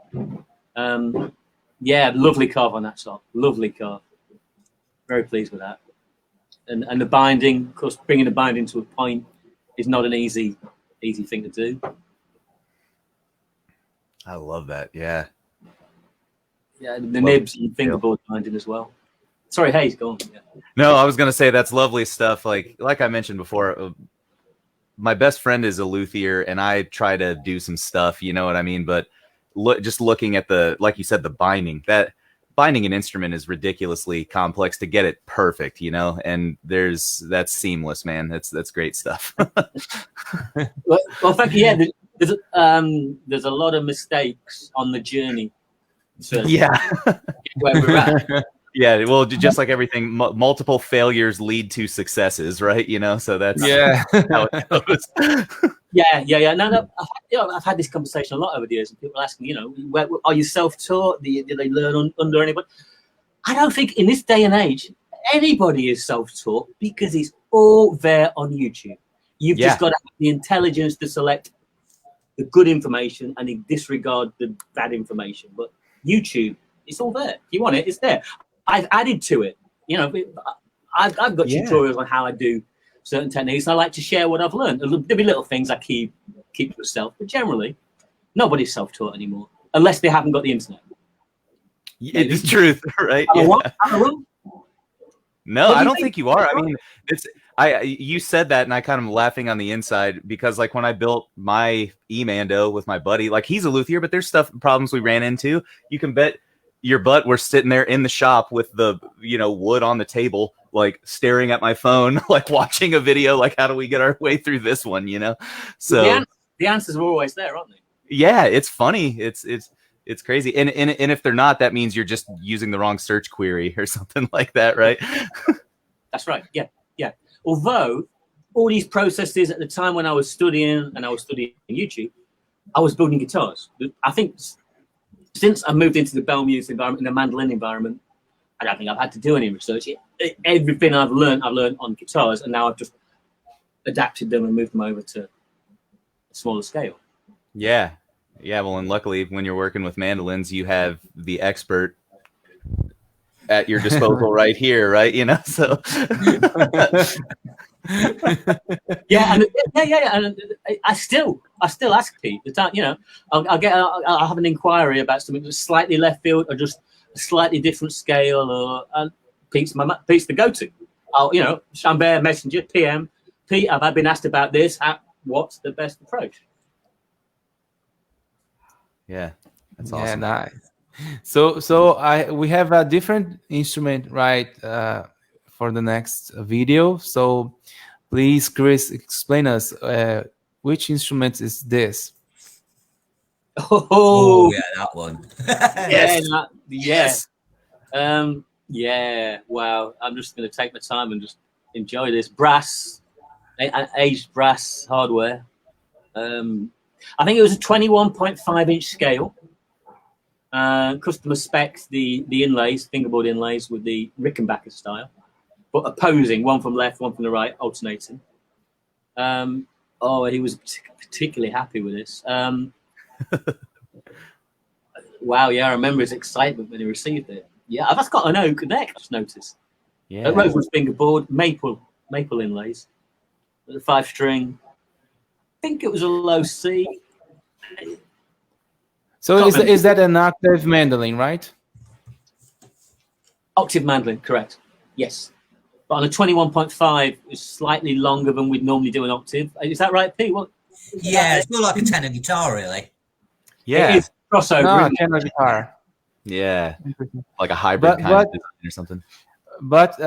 Lovely carve on that top. Lovely carve. Very pleased with that. And the binding, of course, bringing the binding to a point is not an easy thing to do. I love that. Yeah. Yeah, the nibs and fingerboard binding as well. Sorry, Hayes, go on. Yeah. No, I was gonna say that's lovely stuff. Like I mentioned before, my best friend is a luthier, and I try to do some stuff. You know what I mean? But just looking at like you said, the binding, that binding an instrument is ridiculously complex to get it perfect, and that's seamless, man. That's great stuff. well, thank you. Yeah, there's a lot of mistakes on the journey. Where we're at. Yeah, well, just like everything, multiple failures lead to successes, right? So that's how it goes. Yeah. No, I've had this conversation a lot over the years, and people asking, are you self-taught? Do they learn under anybody? I don't think in this day and age anybody is self-taught, because it's all there on YouTube. You've just got to have the intelligence to select the good information and disregard the bad information. But YouTube, it's all there. If you want it, it's there. I've added to it. I've got tutorials on how I do certain techniques. I like to share what I've learned. There'll be little things I keep to myself, but generally, nobody's self-taught anymore, unless they haven't got the internet. Yeah, it's the truth, right? No, I don't think you are. I mean, you said that, and I kind of laughing on the inside, because like when I built my E-Mando with my buddy, like he's a luthier, but there's problems we ran into. You can bet your butt we're sitting there in the shop with the wood on the table, like staring at my phone, like watching a video, like how do we get our way through this one, So the answers are always there, aren't they? Yeah, it's funny. It's crazy. And if they're not, that means you're just using the wrong search query or something like that, right? That's right. Yeah. Although all these processes at the time when I was studying YouTube, I was building guitars. I think since I moved into the Belmuse environment, in the mandolin environment, I don't think I've had to do any research. Everything I've learned on guitars, and now I've just adapted them and moved them over to a smaller scale. Yeah. Well, and luckily, when you're working with mandolins, you have the expert at your disposal right here, right? So. And I still ask Pete. I'll have an inquiry about something that's slightly left field, or just a slightly different scale, or Pete's the go-to. Chambert Messenger, PM. Pete, have I been asked about this? What's the best approach? Yeah, that's awesome. Yeah, nice. So we have a different instrument, right, for the next video. So please, Chris, explain us which instrument is this? Oh yeah, that one. Yes. Wow. I'm just going to take my time and just enjoy this brass, aged brass hardware. I think it was a 21.5-inch scale. Customer specs the inlays, fingerboard inlays, with the Rickenbacker style, but opposing, one from left, one from the right, alternating. He was particularly happy with this. Wow, yeah, I remember his excitement when he received it. Yeah, that's got an oak neck. I just noticed. Yeah. Rosewood fingerboard, maple inlays, the 5-string. I think it was a low C. So is that an octave mandolin, right? Octave mandolin, correct? Yes. But on a 21.5, it's slightly longer than we'd normally do an octave. Is that right, Pete? Yeah, it's more like a tenor guitar, really. Yeah. It is crossover. No, isn't it? tenor guitar. Yeah. Like a hybrid kind of design or something. But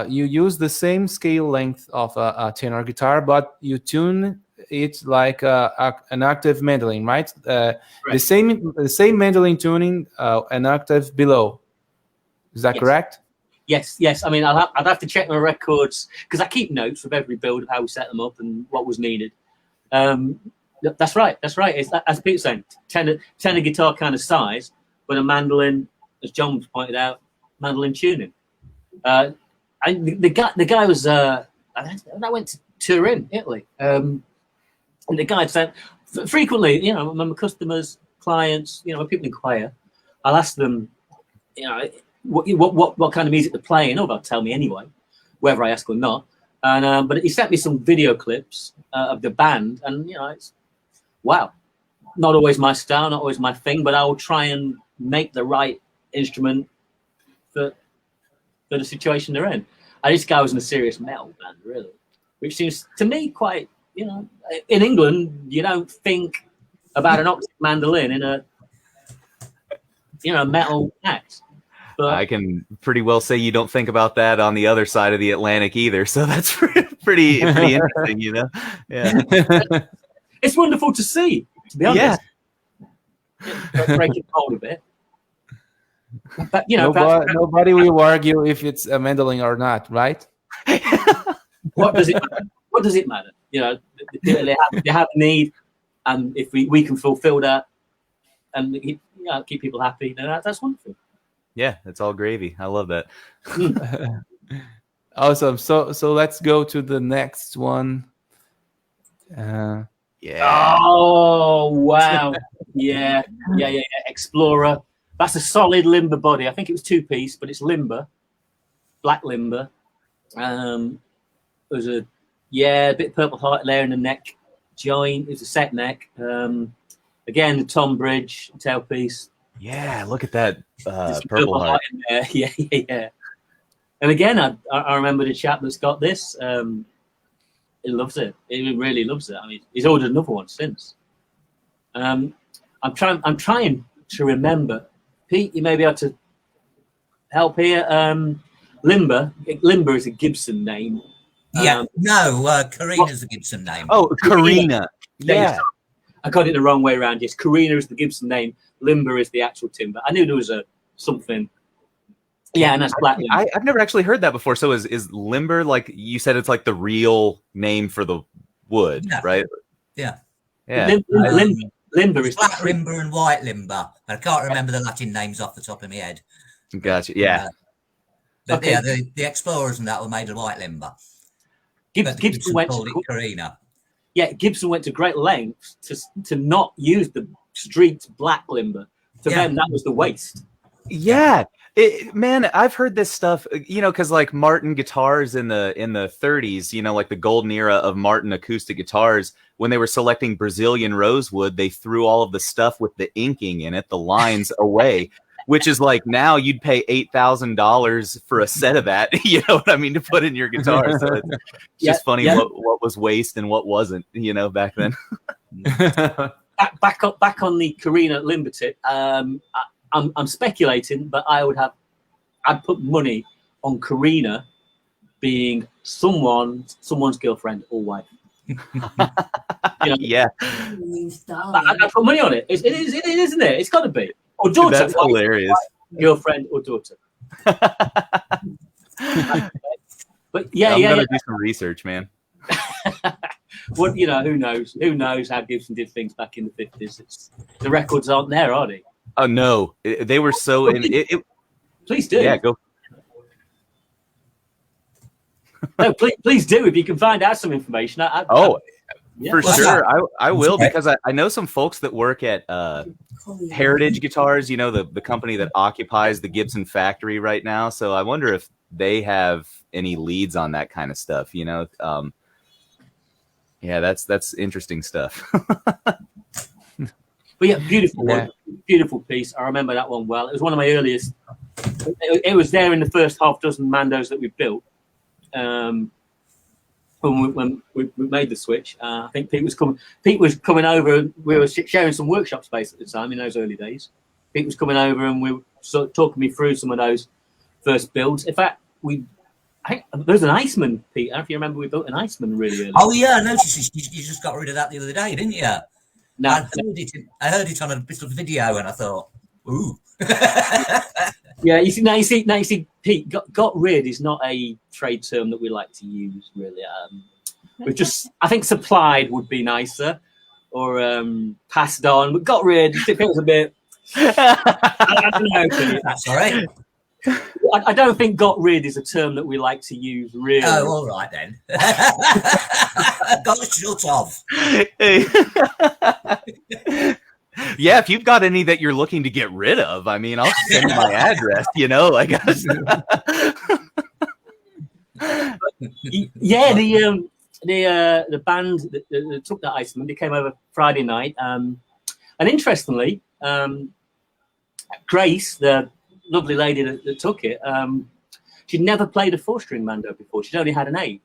you use the same scale length of a tenor guitar, but you tune it like an octave mandolin, right? The same mandolin tuning, an octave below. Is that correct? Yes. I mean, I'd have to check my records because I keep notes of every build of how we set them up and what was needed. That's right. It's, as Pete's saying, tenor guitar kind of size, but a mandolin, as John pointed out, mandolin tuning. And the guy was I went to Turin, Italy, and the guy said frequently, you know, when my customers, clients, you know, when people inquire, I'll ask them, you know, what kind of music they're playing. Oh, they'll tell me anyway, whether I ask or not. And but he sent me some video clips of the band, and you know, it's wow, not always my style, not always my thing, but I will try and make the right instrument for the situation they're in. And this guy was in a serious metal band, really, which seems to me quite, you know, in England, you don't think about an octave mandolin in a, you know, metal act. But I can pretty well say you don't think about that on the other side of the Atlantic either. So that's pretty interesting, you know? Yeah. it's wonderful to see, to be honest. Yeah. Breaking hold of it. But, you know, nobody will argue if it's a mandolin or not, right? What does it matter? You know, they have a need, and if we can fulfill that and you know, keep people happy, then that's wonderful. Yeah, it's all gravy. I love that. Awesome. So let's go to the next one. Yeah. Oh wow. Yeah. Explorer. That's a solid limber body. I think it was 2-piece, but it's limber, black limber. There's a bit of Purple Heart there in the neck joint. It's a set neck. Again, the tom bridge tailpiece. Yeah, look at that Purple Heart in there. Yeah. And again, I remember the chap that's got this. He loves it. He really loves it. I mean, he's ordered another one since. I'm trying to remember. Pete, you may be able to help here. Limber is a Gibson name. Yeah, Karina's the Gibson name. Oh, Karina. Yeah. I got it the wrong way around. Yes, Karina is the Gibson name. Limber is the actual timber. I knew there was something. Yeah, and that's black. I've never actually heard that before. So is limber, like you said, it's like the real name for the wood, right? Yeah. Limber is black limber and white limber. I can't remember the Latin names off the top of my head. Gotcha. Yeah. But yeah, the Explorers and that were made of white limber. Gibson went called it Karina. Yeah, Gibson went to great lengths to not use the street black limber. To them, that was the waste. Yeah. Man, I've heard this stuff, you know, because like Martin guitars in the 30s, you know, like the golden era of Martin acoustic guitars, when they were selecting Brazilian rosewood, they threw all of the stuff with the inking in it, the lines away, which is like now you'd pay $8,000 for a set of that, you know what I mean, to put in your guitar. So it's just funny what was waste and what wasn't, you know, back then. back on the Karina limber tip. I'm speculating, but I'd put money on Karina being someone's girlfriend or wife. You know, yeah, I'd put money on it. It is, isn't it? It's got to be. Or daughter. That's hilarious. Wife, girlfriend or daughter. But I'm gonna do some research, man. Well, you know, who knows? Who knows how Gibson did things back in the 50s? The records aren't there, are they? Oh no, they were so in it. Please do. Yeah, go. No, please do if you can find out some information. Yeah. For What's sure, that? I will, Sorry. because I know some folks that work at Heritage Guitars, you know, the company that occupies the Gibson factory right now. So I wonder if they have any leads on that kind of stuff, you know. Yeah, that's interesting stuff. But yeah, beautiful Yeah. one, beautiful piece. I remember that one well. It was one of my earliest. It was there in the first half dozen Mandos that we built. When we made the switch, I think Pete was coming over, and we were sharing some workshop space at the time in those early days. Pete was coming over, and we were sort of talking me through some of those first builds. In fact, I think there's an Iceman, Pete. I don't know if you remember, we built an Iceman really early. Oh yeah, I noticed you just got rid of that the other day, didn't you? No, I heard it on a bit of video, and I thought, ooh. yeah, you see, Pete, got rid is not a trade term that we like to use really. We've just, I think supplied would be nicer, or passed on, but got rid, it feels a bit. I don't know, Pete. That's all right. I don't think got rid is a term that we like to use really. Oh, all right then. Got shut off. Yeah, if you've got any that you're looking to get rid of, I mean, I'll send you my address, you know, like. Yeah, the band that took that Iceman, they came over Friday night, and interestingly, Grace, the lovely lady that took it, she'd never played a 4-string Mando before. She'd only had an 8,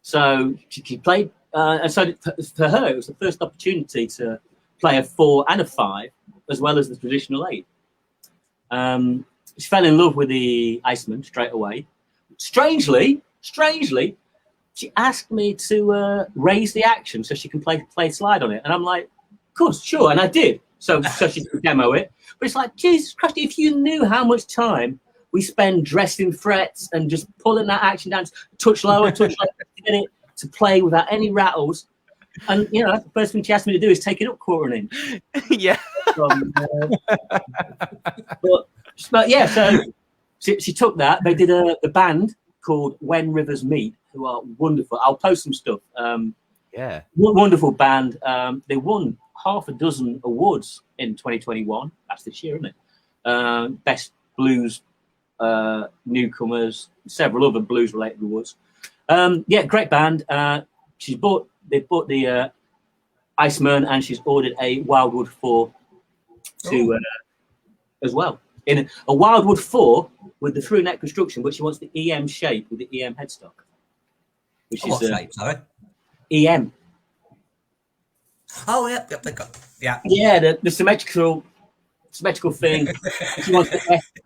so she played, and so for her it was the first opportunity to play a 4 and a 5 as well as the traditional 8. She fell in love with the Iceman straight away. Strangely, she asked me to raise the action so she can play slide on it, and I'm like, of course, sure, and I did. So she could demo it. But it's like, Jesus Christ, if you knew how much time we spend dressing frets and just pulling that action down, touch lower, to get it to play without any rattles. And, you know, the first thing she asked me to do is take it up quarter an inch. Yeah. But yeah, so she took that. They did the band called When Rivers Meet, who are wonderful. I'll post some stuff. Yeah. Wonderful band. They won half a dozen awards in 2021. That's this year, isn't it? Best blues newcomers, several other blues related awards. Yeah, great band. They bought the Iceman, and she's ordered a Wildwood 4 to as well. In a Wildwood 4 with the through neck construction, but she wants the EM shape with the EM headstock. Which What is shape, sorry? EM. Oh, yeah. Yeah, the symmetrical thing. She wants the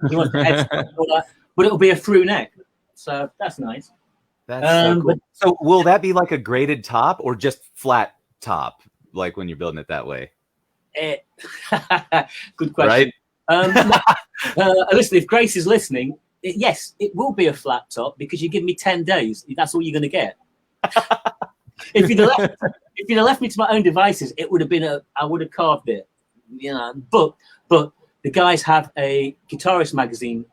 headstock, all that, but it'll be a through neck. So that's nice. That's so cool. So will that be like a graded top or just flat top, like when you're building it that way? Good question. Right? Listen, if Grace is listening, yes, it will be a flat top because you give me 10 days. That's all you're going to get. If you'd have left me to my own devices, it would have been I would have carved it, you know. But the guys have a Guitarist magazine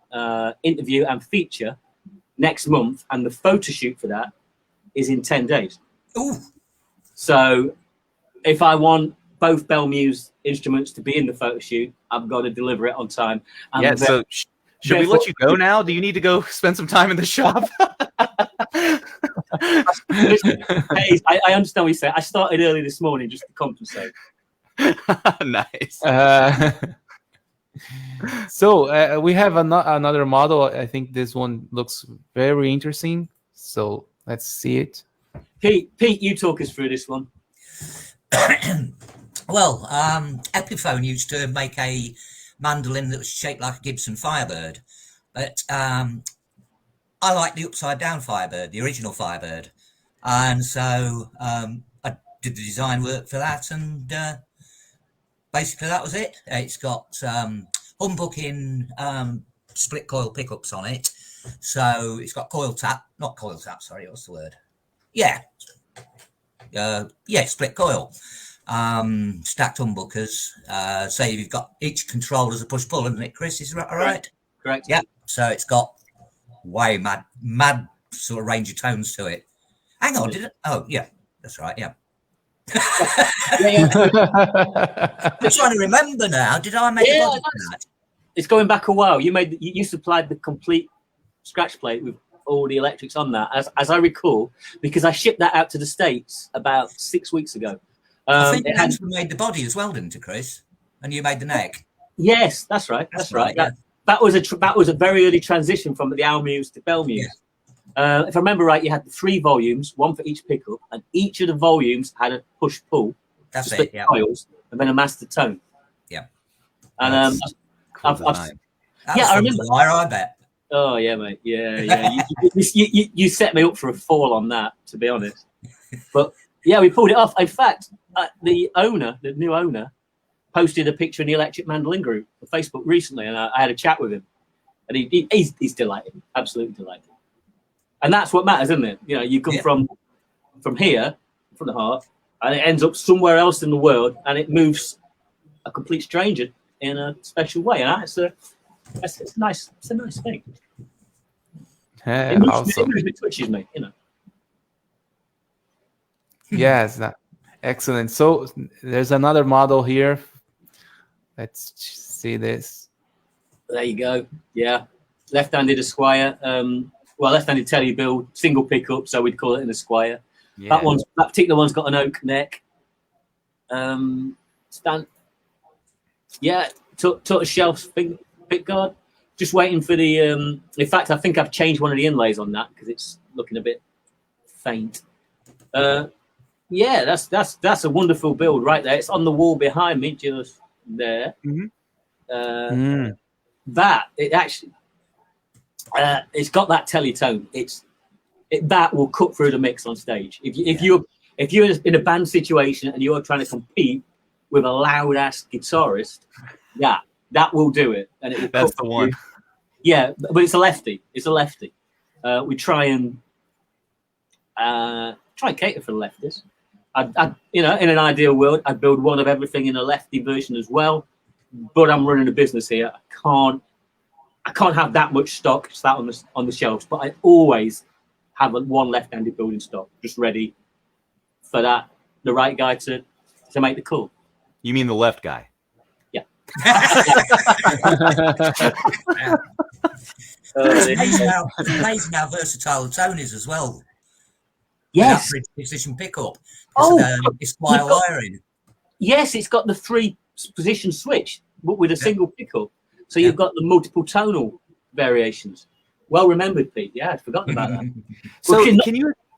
interview and feature next month, and the photo shoot for that is in 10 days. Ooh. So if I want both Belmuse instruments to be in the photo shoot, I've got to deliver it on time. And yeah. So should we let you go now? Do you need to go spend some time in the shop? I understand what you say. I started early this morning just to compensate. Nice. So we have another model. I think this one looks very interesting. So let's see it. Pete, you talk us through this one. Well, Epiphone used to make a mandolin that was shaped like a Gibson Firebird, but I like the upside down Firebird, the original Firebird, and so I did the design work for that, and basically that was it. It's got humbucking split coil pickups on it, so it's got not coil tap, sorry, what's the word? Yeah, split coil. Stacked humbuckers. So you've got each control as a push-pull, isn't it, Chris? Is that all right? Correct. Yeah. So it's got way mad sort of range of tones to it. Hang on, did it? Oh, yeah, that's right. Yeah. Yeah. I'm trying to remember now. Did I make a Yeah, body for that? It's going back a while. You supplied the complete scratch plate with all the electrics on that, as I recall, because I shipped that out to the States about 6 weeks ago. I think it had, you made the body as well, didn't you, Chris? And you made the neck. yes, that's right. That's right. Yeah. That was a very early transition from the Almuse to Belmuse. Yeah. If I remember right, you had 3 volumes, one for each pickup, and each of the volumes had a push-pull. That's to split it. Yeah. coils, and then a master tone. Yeah. And Cool I've design. Yeah, I remember. Wire, I bet. Oh yeah, mate. Yeah. You set me up for a fall on that, to be honest. But yeah, we pulled it off. In fact, the new owner, posted a picture in the Electric Mandolin group on Facebook recently, and I had a chat with him, and he's delighted, absolutely delighted. And that's what matters, isn't it? You know, you come from here, from the heart, and it ends up somewhere else in the world, and it moves a complete stranger in a special way, and it's a nice thing. Yeah, It awesome. really touches me, you know. Yes, excellent. So there's another model here. Let's see this. There you go. Yeah, left-handed Esquire. Left-handed telly build, single pickup, so we'd call it an Esquire. Yeah. That particular one's got an oak neck. Tortoise shell pick guard. Just waiting for the. In fact, I think I've changed one of the inlays on that because it's looking a bit faint. That's a wonderful build right there. It's on the wall behind me, just there. That it actually, it's got that telly tone. That will cut through the mix on stage. If you're in a band situation and you're trying to compete with a loud ass guitarist, that will do it. And it will. That's the one. Yeah, but it's a lefty. We try and cater for the lefties. In an ideal world, I'd build one of everything in a lefty version as well. But I'm running a business here. I can't have that much stock sat on the shelves. But I always have one left-handed build in stock, just ready for the right guy to make the call. You mean the left guy? Yeah. It's amazing how versatile the tone is as well. Yes. That precision pickup. It's you've got- wiring. Yes, it's got the 3 position switch, but with a single pickup. So you've got the multiple tonal variations. Well remembered, Pete. Yeah, I'd forgotten about that. So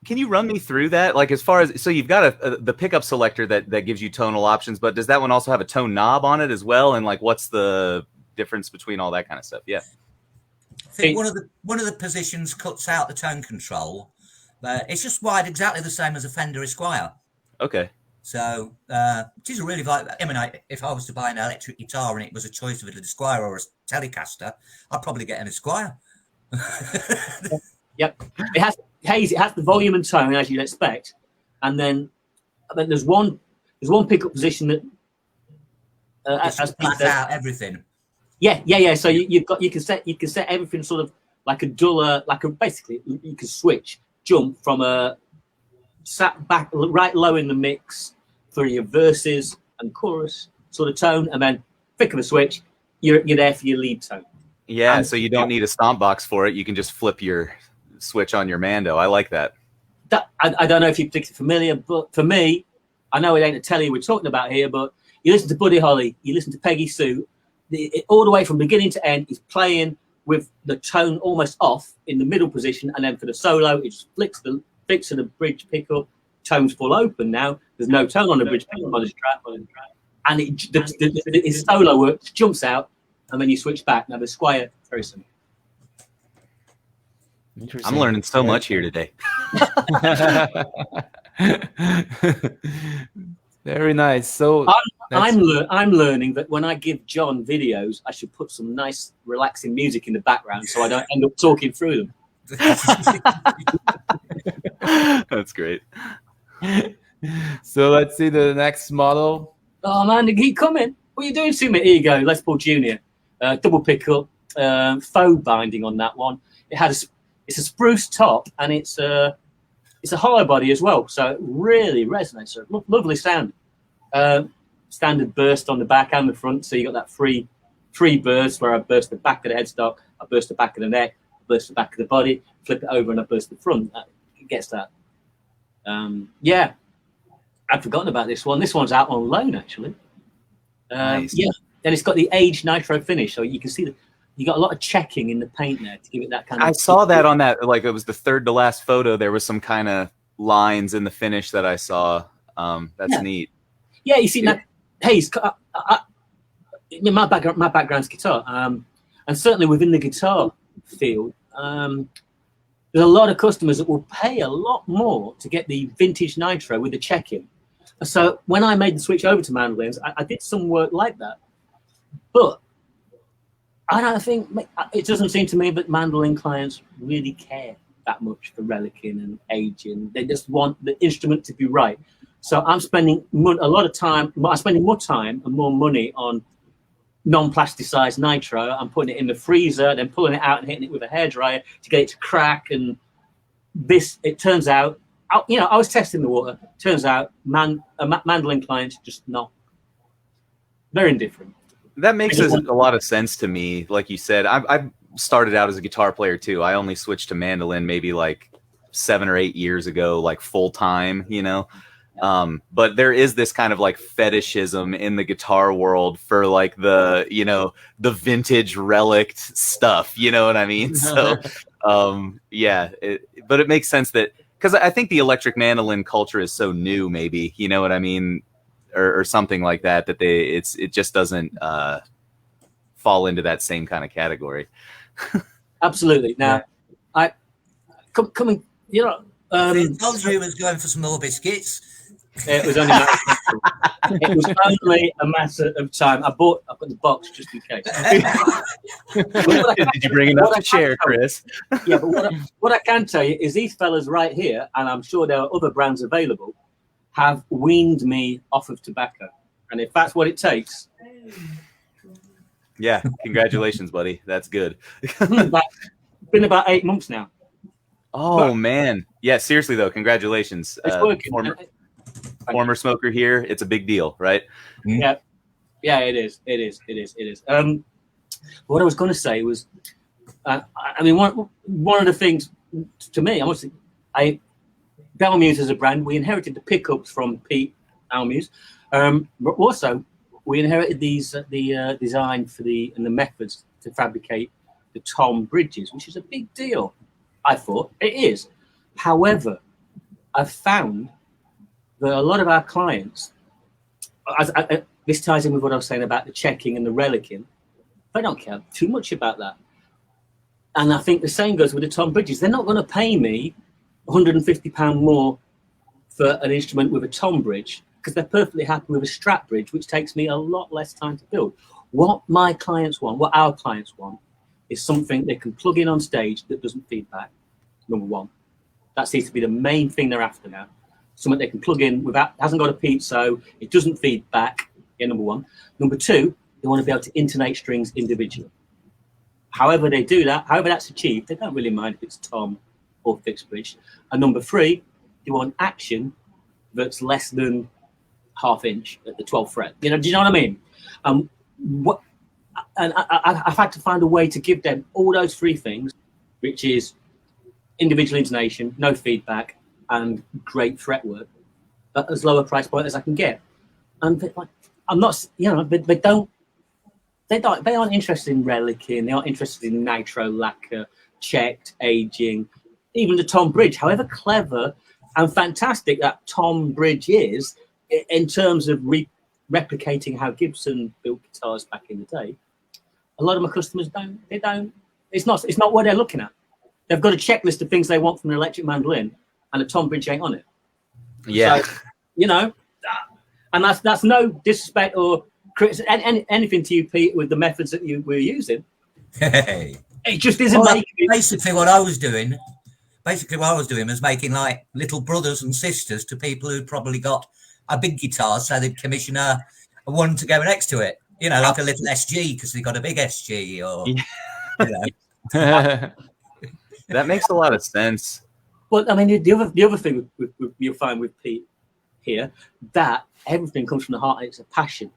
can you run me through that? Like, as far as, so you've got the pickup selector that gives you tonal options, but does that one also have a tone knob on it as well? And like, what's the difference between all that kind of stuff? Yeah. I think one of the positions cuts out the tone control, but it's just wired exactly the same as a Fender Esquire. Okay. So it is a really if I was to buy an electric guitar and it was a choice of an Esquire or a Telecaster, I'd probably get an Esquire. Yep. It has the volume and tone as you'd expect, and then there's one pickup position that as flat out everything. Yeah. So you can set everything sort of like a duller, basically you can switch jump from a sat back right low in the mix for your verses and chorus sort of tone, and then flick of a switch, you're there for your lead tone. Yeah, so you don't need a stomp box for it. You can just flip your switch on your Mando. I like that. I don't know if you're particularly familiar, but for me, I know it ain't a telly we're talking about here, but you listen to Buddy Holly, you listen to Peggy Sue, all the way from beginning to end, he's playing with the tone almost off in the middle position, and then for the solo, it just flicks to the bridge pickup, tone's full open now. There's no tone on the bridge pickup on the Strat, and his solo work jumps out, and then you switch back. Now the Squire, very simple. I'm learning so much here today. Very nice. So I'm learning that when I give John videos, I should put some nice, relaxing music in the background so I don't end up talking through them. That's great. So let's see the next model. Oh man, they keep coming. What are you doing to me? Here you go, Les Paul Jr. Double pickup, faux binding on that one. It's a spruce top, and it's it's a hollow body as well, so it really resonates. So lovely sound. Standard burst on the back and the front, so you got that free burst where I burst the back of the headstock, I burst the back of the neck, I burst the back of the body, flip it over, and I burst the front. It gets that. Yeah, I'd forgotten about this one. This one's out on loan actually. Nice. Yeah, and it's got the aged nitro finish, so you can see that you got a lot of checking in the paint there to give it that kind of. I saw that on that, like it was the third to last photo. There was some kind of lines in the finish that I saw. That's neat. Yeah, you see that. Hey, my background's guitar, and certainly within the guitar field, there's a lot of customers that will pay a lot more to get the vintage nitro with the check-in. So when I made the switch over to mandolins, I did some work like that, but I don't think it doesn't seem to me that mandolin clients really care that much for relicing and aging. They just want the instrument to be right. So I'm spending a lot of time. I'm spending more time and more money on non-plasticized nitro. I'm putting it in the freezer, then pulling it out and hitting it with a hairdryer to get it to crack. And this, it turns out, I was testing the water. Turns out, mandolin clients just not very indifferent. That makes a lot of sense to me. Like you said, I started out as a guitar player too. I only switched to mandolin maybe like 7 or 8 years ago, like full time, but there is this kind of like fetishism in the guitar world for like the vintage relic stuff, you know what I mean? So yeah, but it makes sense that, because I think the electric mandolin culture is so new, maybe, you know what I mean, or something like that, that it just doesn't fall into that same kind of category. Absolutely. Now, coming, I told you he was going for some more biscuits. It was only a matter of time. I've got the box just in case. Did you bring it up to chair, Chris? Yeah, but what I can tell you is these fellas right here, and I'm sure there are other brands available, have weaned me off of tobacco. And if that's what it takes. Yeah, congratulations, buddy. That's good. Been about 8 months now. Oh, man. Yeah, seriously, though, congratulations. It's working. Former smoker here. It's a big deal, right? Yeah. Yeah, it is. What I was going to say was, one of the things to me, Belmuse as a brand, we inherited the pickups from Pete Almuse, but also we inherited the design for and the methods to fabricate the tom bridges, which is a big deal. I thought it is. However, I've found that a lot of our clients, this ties in with what I was saying about the checking and the relicing, they don't care too much about that. And I think the same goes with the tom bridges. They're not going to pay me £150 more for an instrument with a tom bridge because they're perfectly happy with a Strat bridge, which takes me a lot less time to build. What my clients want, what our clients want, is something they can plug in on stage that doesn't feed back, number one. That seems to be the main thing they're after now. Something they can plug in without, hasn't got a piezo, it doesn't feed back, number one. Number two, they want to be able to intonate strings individually. However they do that, however that's achieved, they don't really mind if it's tom or fixed bridge. And number three, they want action that's less than ½ inch at the 12th fret. Do you know what I mean? I've had to find a way to give them all those three things, which is individual intonation, no feedback, and great fretwork at as low a price point as I can get. And I'm not, they aren't interested in relicing, they aren't interested in nitro lacquer, checked, aging, even the tom bridge. However clever and fantastic that tom bridge is in terms of replicating how Gibson built guitars back in the day, a lot of my customers it's not what they're looking at. They've got a checklist of things they want from an electric mandolin, and a tom bridge ain't on it. Yeah. So, and that's no disrespect or anything to you, Pete, with the methods that you were using. Hey. It just isn't making it. Basically what I was doing was making like little brothers and sisters to people who'd probably got a big guitar, so they'd commission a one to go next to it, like a little SG because they got a big SG or That makes a lot of sense. But I mean, the other thing you'll find with Pete here, that everything comes from the heart. It's a passion,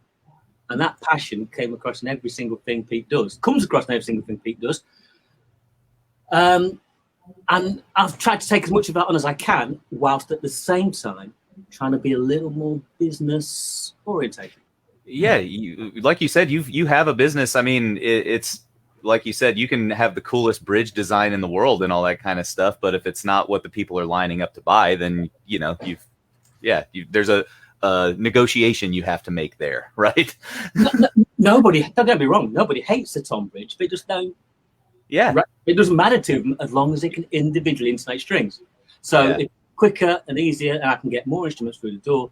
and that passion came across in every single thing Pete does. Comes across in every single thing Pete does. And I've tried to take as much of that on as I can, whilst at the same time trying to be a little more business orientated. Yeah, like you said, you have a business. I mean, it's like you said, you can have the coolest bridge design in the world and all that kind of stuff, but if it's not what the people are lining up to buy, then there's a negotiation you have to make there, right? Nobody, don't get me wrong, nobody hates the tom bridge, but just don't. Yeah, right, it doesn't matter to them as long as it can individually intonate strings. So it's quicker and easier, and I can get more instruments through the door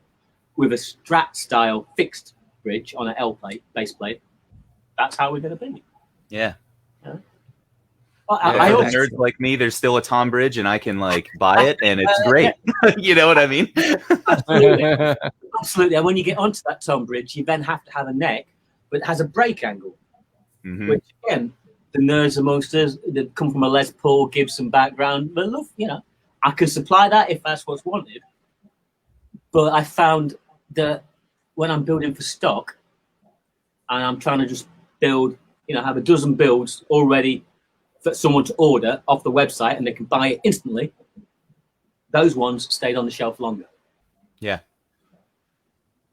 with a Strat style fixed bridge on an L plate, bass plate. That's how we're going to be. Yeah. I for the nerds like me, there's still a tom bridge, and I can like buy it, and it's great. You know what I mean? Absolutely. Absolutely. And when you get onto that tom bridge, you then have to have a neck, but it has a break angle, which again, the nerds amongst us that come from a Les Paul, Gibson background, but look, I can supply that if that's what's wanted. But I found that when I'm building for stock, and I'm trying to just build, have a dozen builds already for someone to order off the website and they can buy it instantly, those ones stayed on the shelf longer. Yeah.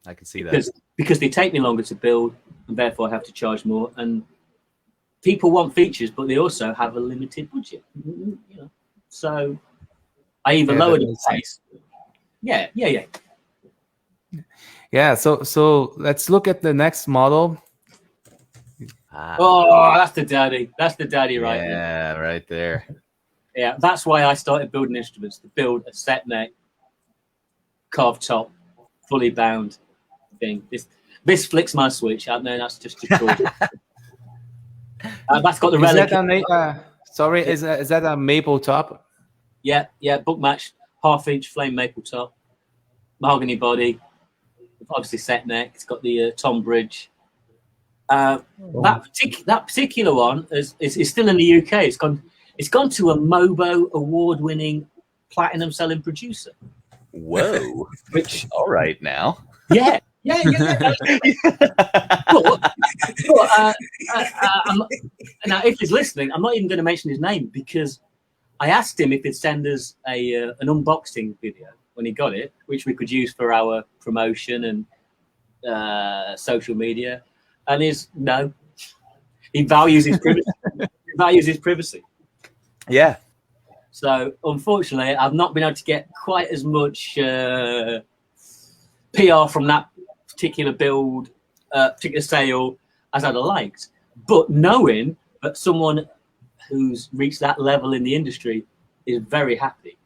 I can see that. Because they take me longer to build, and therefore I have to charge more. And people want features, but they also have a limited budget. So I either lower the price. Yeah. Yeah. So let's look at the next model. Oh, that's the daddy. That's the daddy right there. Yeah, right there. Yeah, that's why I started building instruments, to build a set neck, carved top, fully bound thing. This flicks my switch out there. That's just too cool. That's got the relic. Is that a maple top? Yeah, book matched, 1/2-inch flame maple top, mahogany body, obviously set neck. It's got the tom bridge. That particular one is still in the UK. It's gone to a Mobo award-winning platinum selling producer. Whoa! Which all right now. Yeah. But now, if he's listening, I'm not even going to mention his name, because I asked him if he'd send us an unboxing video when he got it, which we could use for our promotion and social media. And no, he values his privacy. Yeah. So unfortunately, I've not been able to get quite as much PR from that particular build, particular sale as I'd have liked. But knowing that someone who's reached that level in the industry is very happy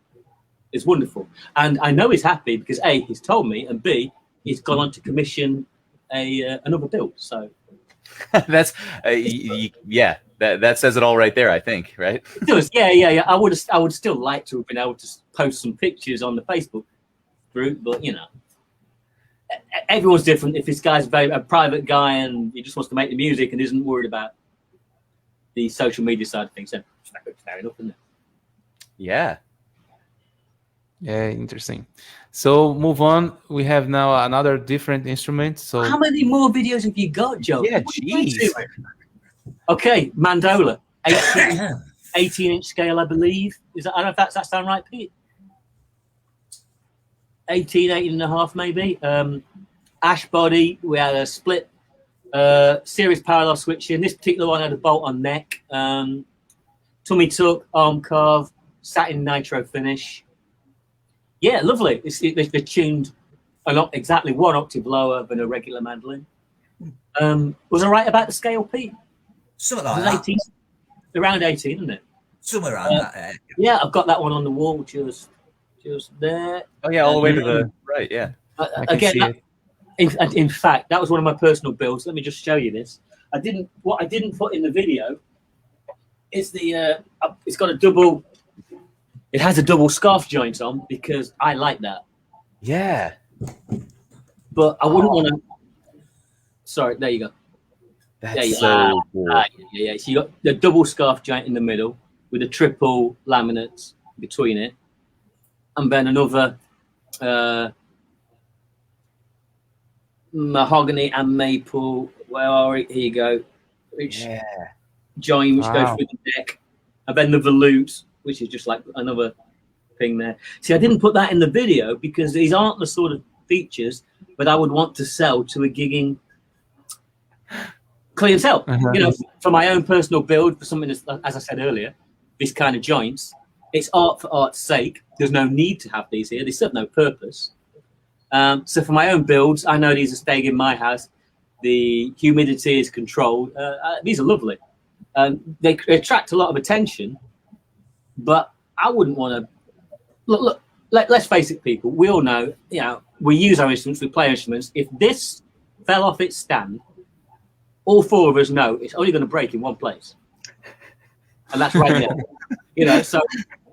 is wonderful. And I know he's happy because A, he's told me, and B, he's gone on to commission another build. So that's that says it all right there, I think, right? It does. Yeah. I would still like to have been able to post some pictures on the Facebook group, but everyone's different. If this guy's a private guy and he just wants to make the music and isn't worried about the social media side of things, then fair enough, isn't it? Yeah. Yeah, interesting. So move on. We have now another different instrument. So how many more videos have you got, Joe? Yeah, jeez. Okay, Mandola, 18-inch scale, I believe. I don't know if that sound right, Pete. 18 and a half, maybe. Ash body. We had a split series parallel switching. This particular one had a bolt-on neck. Tummy tuck, arm carve, satin nitro finish. Yeah, lovely. They're tuned not exactly 1 octave lower than a regular mandolin. Was I right about the scale, Pete? Something like that. 18, around 18, isn't it? Somewhere around that. Yeah, I've got that one on the wall, just there. Oh yeah, all the way to the right. Yeah. Again, in fact, that was one of my personal builds. Let me just show you this. What I didn't put in the video is it's got a double. It has a double scarf joint on because I like that. Yeah. But I wouldn't want to. Sorry, there you go. That's so cool. Yeah. So you got the double scarf joint in the middle with a triple laminate between it. and then another mahogany and maple. Where are we? Here you go. Which join, which goes through the neck, and then the volute, which is just like another thing there. See, I didn't put that in the video because these aren't the sort of features that I would want to sell to a gigging clientele. You know, for my own personal build, for something that's, as I said earlier, this kind of joints, it's art for art's sake. There's no need to have these here. They serve no purpose. So for my own builds, I know these are staying in my house. The humidity is controlled. These are lovely. They attract a lot of attention, but I wouldn't want to look. Let's face it, people. We all know, you know, we use our instruments, we play instruments. If this fell off its stand, all four of us know it's only going to break in one place, and that's right there. You know, so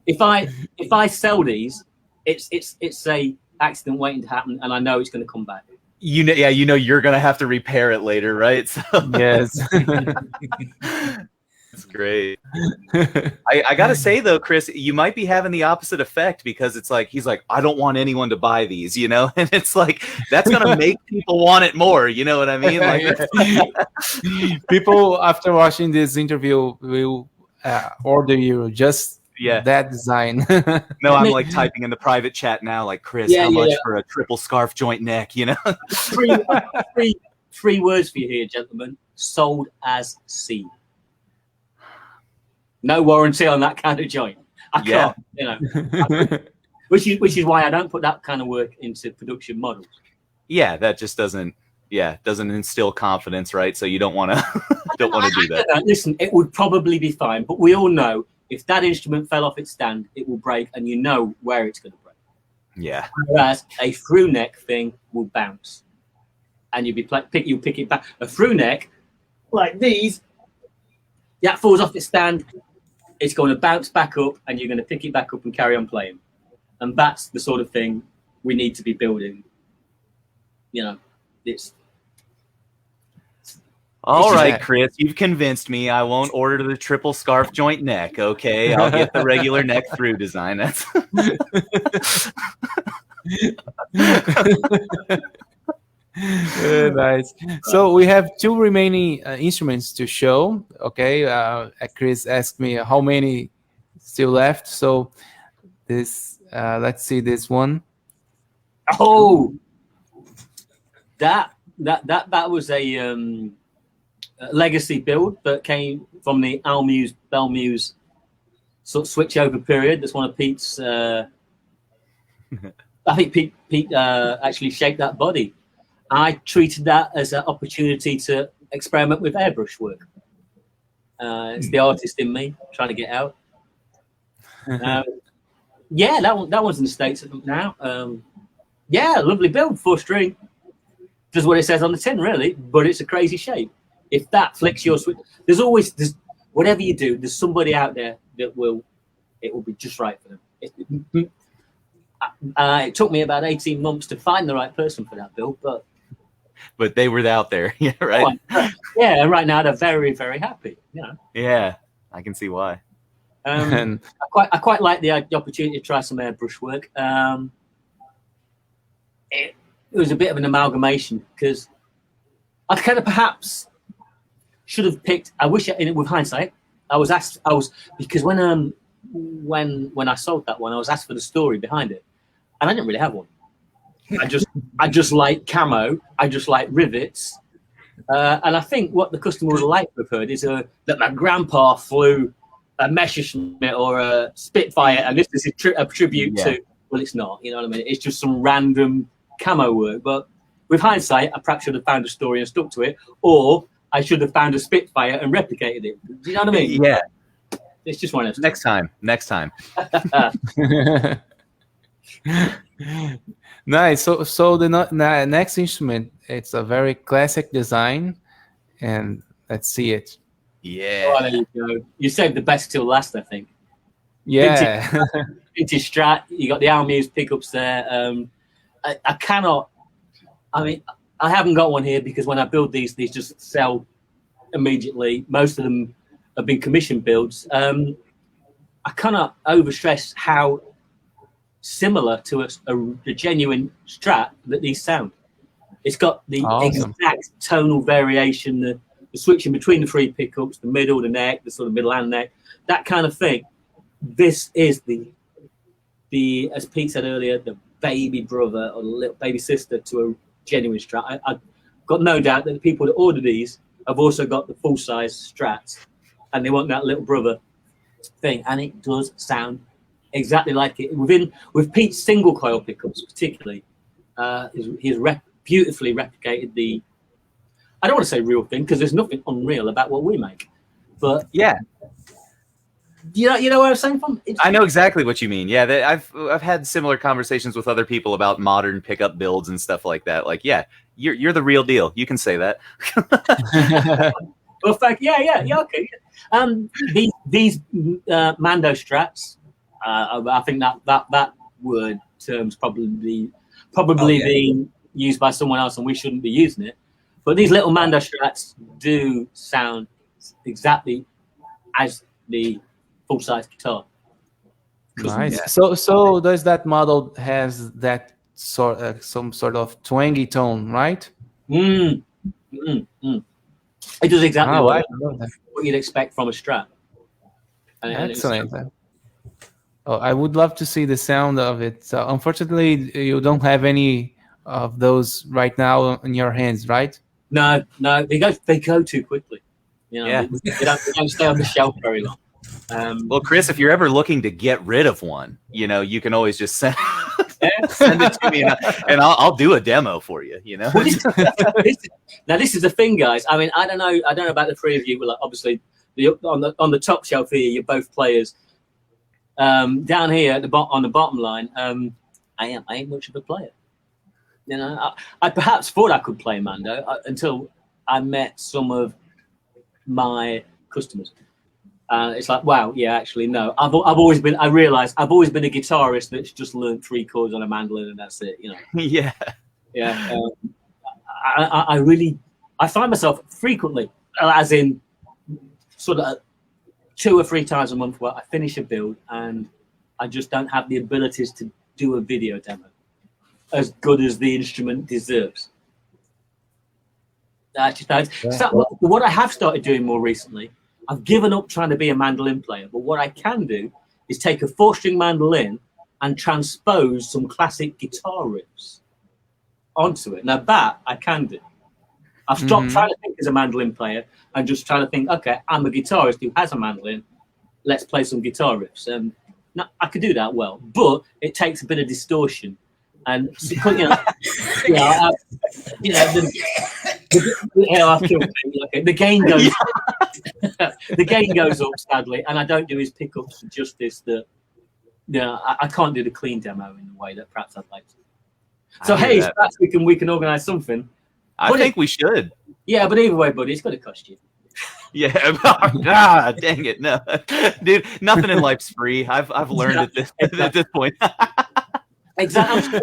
if I sell these, it's a accident waiting to happen, and I know it's going to come back. You know, you're gonna have to repair it later, right? So Yes. It's great. I gotta say though, Chris, you might be having the opposite effect because it's like he's like, I don't want anyone to buy these, you know, and it's like that's gonna make people want it more. You know what I mean? Like, people after watching this interview will order you just that design. No, I'm like typing in the private chat now, like Chris, how much for a triple scarf joint neck? You know, three words for you here, gentlemen. Sold as seen. No warranty on that kind of joint. I can't, you know. Which is why I don't put that kind of work into production models. Yeah, that just doesn't instill confidence, right? So you don't want to do that. Listen, it would probably be fine, but we all know if that instrument fell off its stand, it will break, and you know where it's going to break. Yeah. Whereas a through neck thing will bounce, and you'll pick it back. A through neck like these, that falls off its stand. It's going to bounce back up, and you're going to pick it back up and carry on playing. And that's the sort of thing we need to be building. You know, it's all right, Chris. You've convinced me. I won't order the triple scarf joint neck. Okay, I'll get the regular neck through design. That's nice. So we have two remaining instruments to show. Okay, Chris asked me how many still left. So this, let's see this one. Oh, that was a legacy build that came from the Belmuse sort of switch over period. That's one of Pete's. I think Pete actually shaped that body. I treated that as an opportunity to experiment with airbrush work. It's the artist in me trying to get out. Yeah, that one's in the States now. Yeah, lovely build, 4-string. Does what it says on the tin, really, but it's a crazy shape. If that flicks your switch, there's whatever you do, there's somebody out there that it will be just right for them. It took me about 18 months to find the right person for that build, but they were out there. Yeah, right. Yeah, and right now they're very, very happy. You know. Yeah, I can see why. I quite like the opportunity to try some airbrush work. It was a bit of an amalgamation because I kind of perhaps should have picked. I wish, with hindsight, I was because when I sold that one, I was asked for the story behind it, and I didn't really have one. I just like camo. I just like rivets, and I think what the customer would like to have heard is that my grandpa flew a Messerschmitt or a Spitfire, and this is a tribute to. Well, it's not. You know what I mean? It's just some random camo work. But with hindsight, I perhaps should have found a story and stuck to it, or I should have found a Spitfire and replicated it. Do you know what I mean? Yeah. It's just one of those. Next time. Nice. So the next instrument, it's a very classic design, and let's see it. Yeah. Oh, there you go. You saved the best till last, I think. Yeah. Vintage Strat. You got the Almuse pickups there. I cannot. I mean, I haven't got one here because when I build these just sell immediately. Most of them have been commission builds. I cannot overstress how similar to a genuine Strat that these sound. It's got the Awesome. exact tonal variation, the switching between the three pickups, the middle, the neck, the sort of middle and neck, that kind of thing. This is the as Pete said earlier, the baby brother or the little baby sister to a genuine Strat. I've got no doubt that the people that order these have also got the full size Strats, and they want that little brother thing, and it does sound exactly like it. With Pete's single coil pickups, particularly, he's beautifully replicated the. I don't want to say real thing because there's nothing unreal about what we make, but Yeah, you know where I'm saying from. I know exactly what you mean. Yeah, I've had similar conversations with other people about modern pickup builds and stuff like that. Like, yeah, you're the real deal. You can say that. Well, fact, yeah, okay. These Mando Strats, I think that word term's probably being used by someone else, and we shouldn't be using it. But these little Mando Strats do sound exactly as the full-size guitar. Nice. So does that model has that some sort of twangy tone, right? It does exactly I what love that. you'd expect from a Strat. And Excellent. Oh, I would love to see the sound of it. Unfortunately, you don't have any of those right now in your hands, right? No, they go too quickly. You know, Yeah. they don't stay on the shelf very long. Well, Chris, if you're ever looking to get rid of one, you can always just send it to me, and I'll do a demo for you. You know. Well, this is the thing, guys. I mean, I don't know about the three of you, but like, obviously, on the top shelf here, you're both players. Down here at on the bottom line, I ain't much of a player. You know, I perhaps thought I could play Mando until I met some of my customers. It's like, wow, yeah, actually, no. I've always been. I realised I've always been a guitarist that's just learned 3 chords on a mandolin and that's it. You know. Yeah. Yeah. I find myself frequently, as in, sort of 2 or 3 times a month, where I finish a build and I just don't have the abilities to do a video demo as good as the instrument deserves. So what I have started doing more recently, I've given up trying to be a mandolin player, but what I can do is take a 4-string mandolin and transpose some classic guitar riffs onto it. Now that I can do. I've stopped trying to think as a mandolin player and just trying to think, okay, I'm a guitarist who has a mandolin. Let's play some guitar riffs. Now, I could do that well, but it takes a bit of distortion. And I've killed me. Okay. The gain goes, the gain goes up sadly, and I don't do his pickups the justice that. I can't do the clean demo in the way that perhaps I'd like to. So hey, perhaps we can organise something. I think we should. Yeah, but either way, buddy, it's going to cost you. Yeah, dang it, no, dude, nothing in life's free. I've learned at this point. Exactly.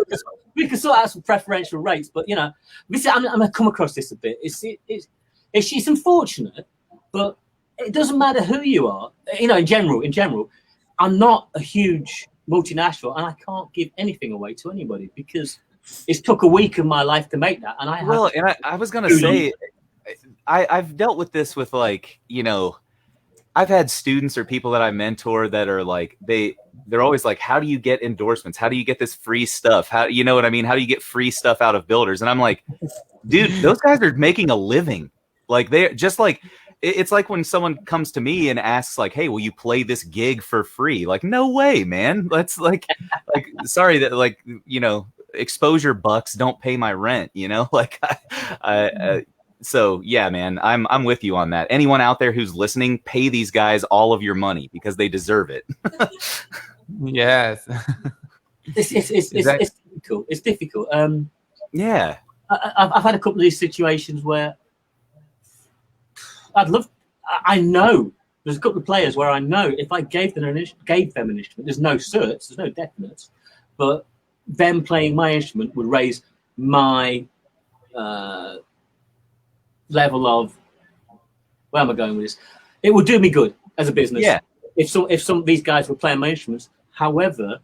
We can sort out some preferential rates, but I'm gonna come across this a bit. It's unfortunate, but it doesn't matter who you are. In general, I'm not a huge multinational, and I can't give anything away to anybody because it's took a week of my life to make that. And I was gonna say, I've dealt with this with I've had students or people that I mentor that are like they're always like, how do you get endorsements? How do you get this free stuff? How you know what I mean? How do you get free stuff out of builders? And I'm like, dude, those guys are making a living. Like they're just like, it's like when someone comes to me and asks like, hey, will you play this gig for free? Like, no way, man. That's like sorry that exposure bucks don't pay my rent. So yeah, man, I'm with you on that. Anyone out there who's listening, pay these guys all of your money because they deserve it. Yes. It's difficult. It's difficult. Yeah. I've had a couple of these situations where I know there's a couple of players where I know if I gave them an instrument, there's no certs, there's no definites, but them playing my instrument would raise my level of, where am I going with this? It would do me good as a business. Yeah. If some of these guys were playing my instruments. However,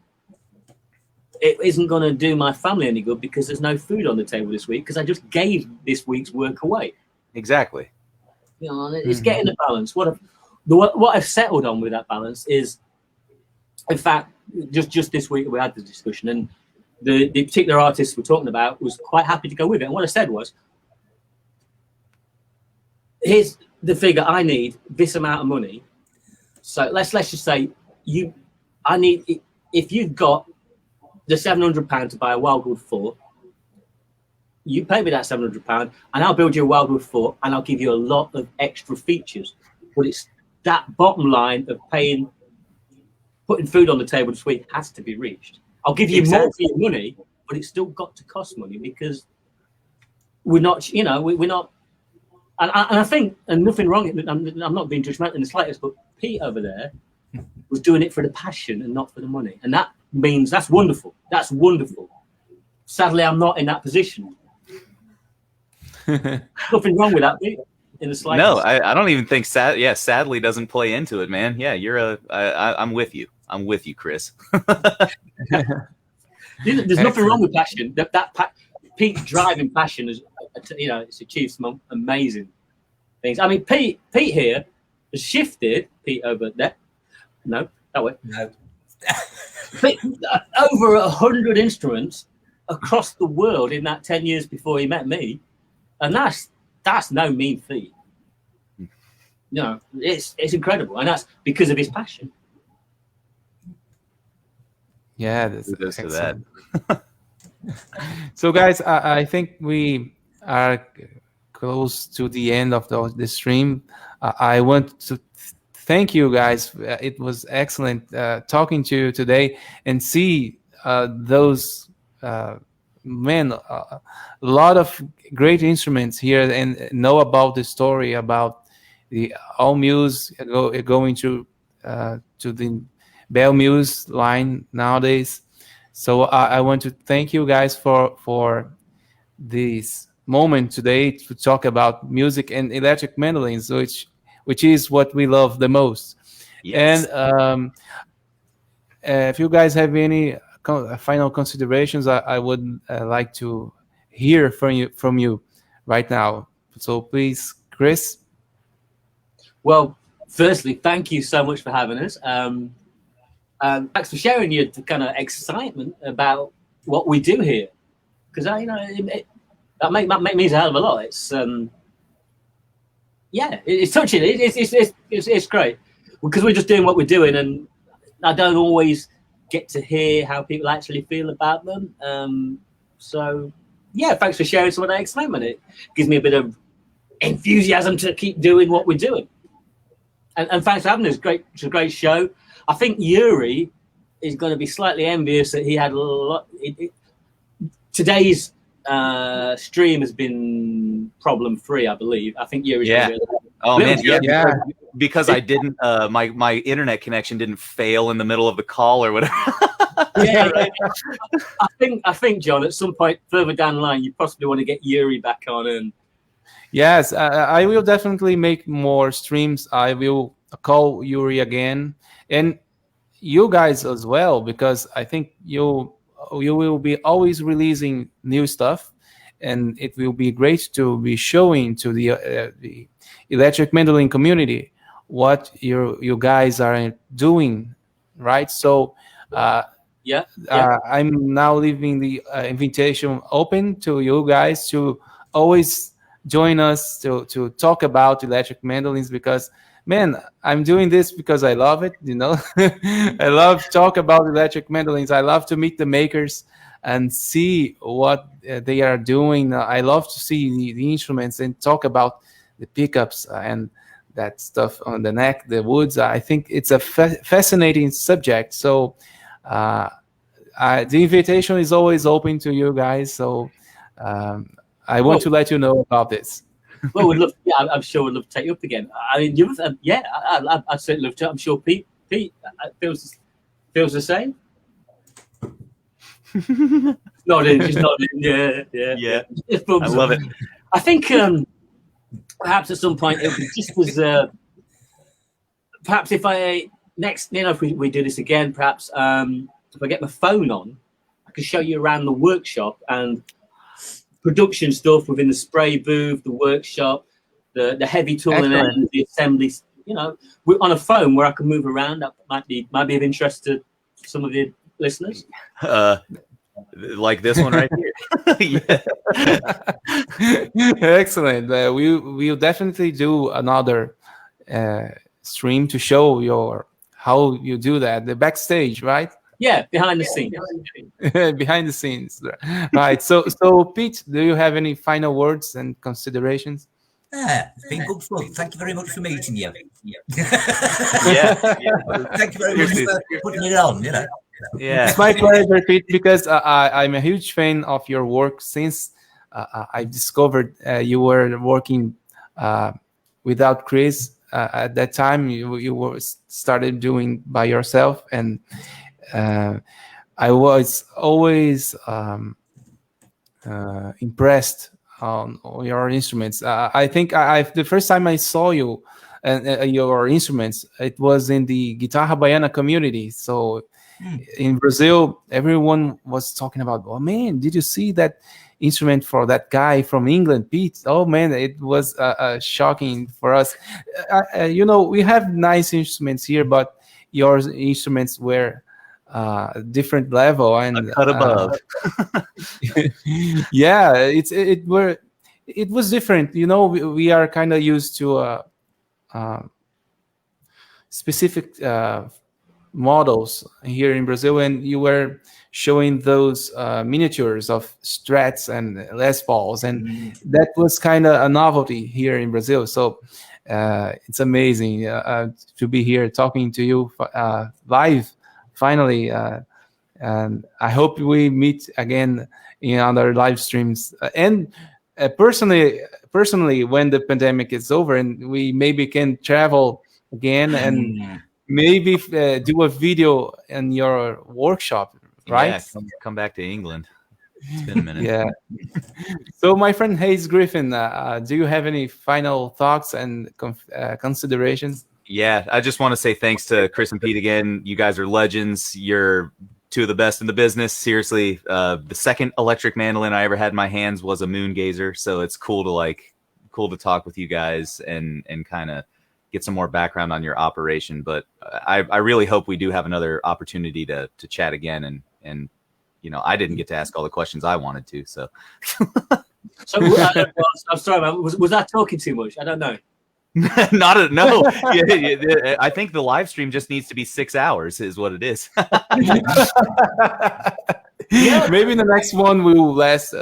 it isn't going to do my family any good because there's no food on the table this week because I just gave this week's work away. Exactly. You know, and it's getting the balance. What I've settled on with that balance is, in fact, just this week we had the discussion, and the particular artist we're talking about was quite happy to go with it. And what I said was, here's the figure I need, this amount of money. So let's just say if you've got the £700 to buy a Wildwood 4, you pay me that £700 and I'll build you a Wildwood 4 and I'll give you a lot of extra features. But it's that bottom line of putting food on the table this week has to be reached. I'll give you more for your money, but it's still got to cost money because we're not, we're not. And I think, and nothing wrong, I'm not being judgmental in the slightest, but Pete over there was doing it for the passion and not for the money. And that means that's wonderful. That's wonderful. Sadly, I'm not in that position. Nothing wrong with that, Pete, in the slightest. No, I don't even think sadly doesn't play into it, man. Yeah, I'm with you. I'm with you, Chris. There's nothing wrong with passion. Pete's driving passion is, it's achieved some amazing things. I mean, Pete here has shifted. Pete over there. No, that way. No. Over 100 instruments across the world in that 10 years before he met me, and that's no mean feat. No, it's incredible, and that's because of his passion. Yeah, that's Kudos to that. So, guys, I think we are close to the end of the stream. I want to thank you guys. It was excellent talking to you today and see those men, a lot of great instruments here, and know about the story about the Almuse going to the Belmuse line nowadays. So I want to thank you guys for this moment today to talk about music and electric mandolins, which is what we love the most. Yes. And if you guys have any final considerations, I would like to hear from you right now. So please, Chris. Well, firstly, thank you so much for having us. Thanks for sharing your kind of excitement about what we do here, because that means a hell of a lot. It's it's touching. It's great because we're just doing what we're doing, and I don't always get to hear how people actually feel about them. So yeah, thanks for sharing some of that excitement. It gives me a bit of enthusiasm to keep doing what we're doing. And thanks for having us. It's a great show. I think Yuri is going to be slightly envious that he had a lot. Today's stream has been problem-free, I believe. I think Yuri's going to be Oh man, yeah. Because I didn't. My internet connection didn't fail in the middle of the call or whatever. Yeah, right. I think, John, at some point further down the line, you possibly want to get Yuri back on. And yes, I will definitely make more streams. I will call Yuri again, and you guys as well, because I think you will be always releasing new stuff, and it will be great to be showing to the electric mandolin community what you guys are doing, right? So I'm now leaving the invitation open to you guys to always join us to talk about electric mandolins, because man, I'm doing this because I love it, I love to talk about electric mandolins. I love to meet the makers and see what they are doing. I love to see the instruments and talk about the pickups and that stuff on the neck, the woods. I think it's a fascinating subject. So the invitation is always open to you guys. So I want to let you know about this. Well, I'm sure we'd love to take you up again. I mean, I'd certainly love to. I'm sure Pete feels the same. Nodding, just nodding. Yeah. I love it. I think perhaps at some point it would be just as perhaps if I next, if we do this again, perhaps if I get my phone on, can show you around the workshop and production stuff within the spray booth, the workshop, the heavy tooling and the assemblies. You know, on a phone where I can move around. That might be of interest to some of your listeners. Like this one right here. Excellent. We'll definitely do another stream to show how you do that, the backstage, right? Yeah, behind the scenes. Behind the scenes, right? So Pete, do you have any final words and considerations? Yeah, it's been good fun. Thank you very much for meeting you. Yeah. Thank you very much for putting it on. You know. Yeah. It's my pleasure, Pete, because I'm a huge fan of your work since I discovered you were working without Chris. At that time, you were started doing by yourself, and I was always impressed on your instruments. I think the first time I saw you and your instruments, it was in the Guitarra Baiana community. So in Brazil, everyone was talking about, oh man, did you see that instrument for that guy from England, Pete? Oh man, it was shocking for us. We have nice instruments here, but your instruments were different level and a cut above. Yeah, it was different. We are kind of used to specific models here in Brazil, and you were showing those miniatures of Strats and Les Pauls, and that was kind of a novelty here in Brazil. So it's amazing to be here talking to you live finally, and I hope we meet again in other live streams and personally when the pandemic is over and we maybe can travel again and maybe do a video in your workshop, right? Yeah, come back to England. It's been a minute. Yeah. So my friend Hayes Griffin, do you have any final thoughts and considerations? Yeah, I just want to say thanks to Chris and Pete again. You guys are legends. You're two of the best in the business. Seriously, the second electric mandolin I ever had in my hands was a moon gazer. So it's cool to talk with you guys and kind of get some more background on your operation. But I really hope we do have another opportunity to chat again. And I didn't get to ask all the questions I wanted to. So, I'm sorry, man. Was I talking too much? I don't know. No. I think the live stream just needs to be 6 hours is what it is. Yeah, maybe the next one will last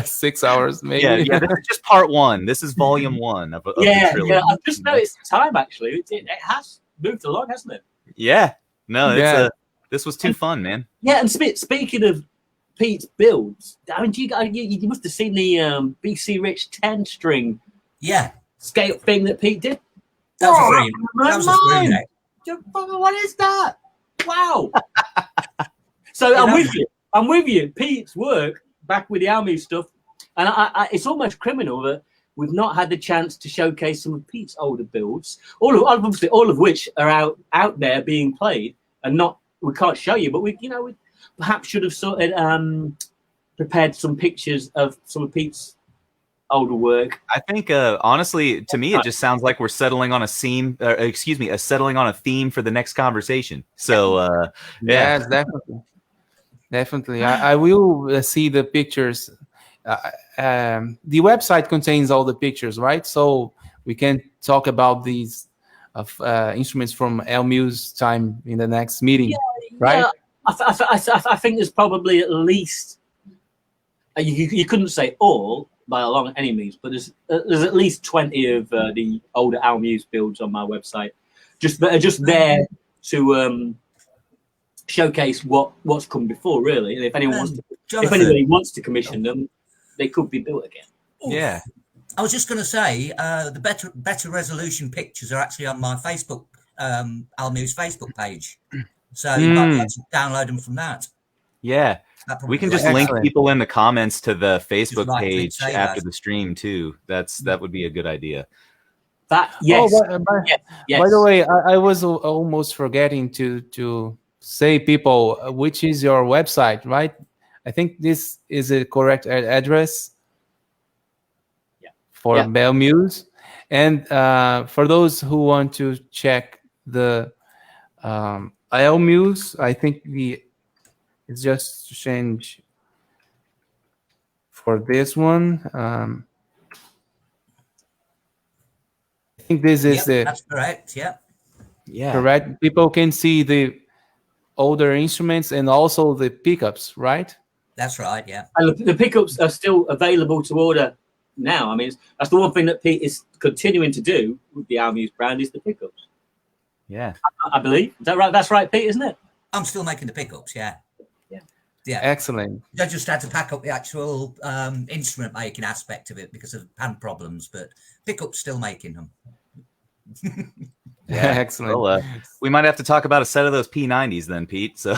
6 hours. Maybe. Yeah. This is just part one. This is volume one of the trilogy. Yeah. I've just noticed the time. Actually, it has moved along, hasn't it? Yeah. No. This was too fun, man. Yeah. And speaking of Pete's builds, I mean, you must have seen the BC Rich 10-string. Yeah. Scale thing that Pete did. That was a dream. What is that? Wow. So I'm with you. Pete's work back with the Almuse stuff, and it's almost criminal that we've not had the chance to showcase some of Pete's older builds, all of which are out there being played, and we can't show you, but we perhaps should have prepared some pictures of some of Pete's older work. I think honestly, to me, it just sounds like we're settling on a theme. Settling on a theme for the next conversation. So yes, definitely. I will see the pictures. The website contains all the pictures, right? So we can talk about these instruments from Almuse time in the next meeting, right? Yeah. I think there's probably at least you couldn't say all by a long any means, but there's at least 20 of the older Almuse builds on my website, just there to showcase what's come before, really. And if anybody wants to commission them, they could be built again. Yeah. I was just going to say the better resolution pictures are actually on my Facebook Almuse Facebook page, so you might be able to download them from that. Yeah. We can just link people in the comments to the Facebook page after the stream too. That would be a good idea. Yes. Yes. By the way, I was almost forgetting to say, people, which is your website, right? I think this is a correct address for Yeah. Belmuse. And for those who want to check the Almuse, I think it's just change for this one. I think this is the That's correct. Yeah. correct. People can see the older instruments and also the pickups, right? That's right. Yeah. And the pickups are still available to order now. I mean, that's the one thing that Pete is continuing to do with the Almuse brand is the pickups. Yeah. I believe. Is that right? That's right, Pete, isn't it? I'm still making the pickups. Yeah. Yeah. Yeah. Excellent. I just had to pack up the actual instrument making aspect of it because of hand problems, but pickups still making them. Yeah, excellent. Well, we might have to talk about a set of those P90s then, Pete. So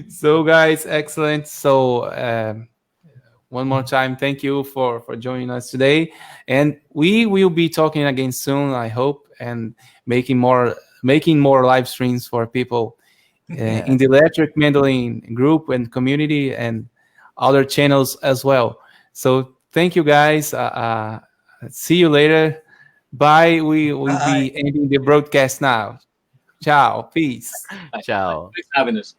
So guys, excellent. So one more time, thank you for joining us today, and we will be talking again soon, I hope, and making more live streams for people in the electric mandolin group and community and other channels as well. So thank you guys. See you later. Bye. We will be ending the broadcast now. Ciao. Peace. ciao. Thanks for having us.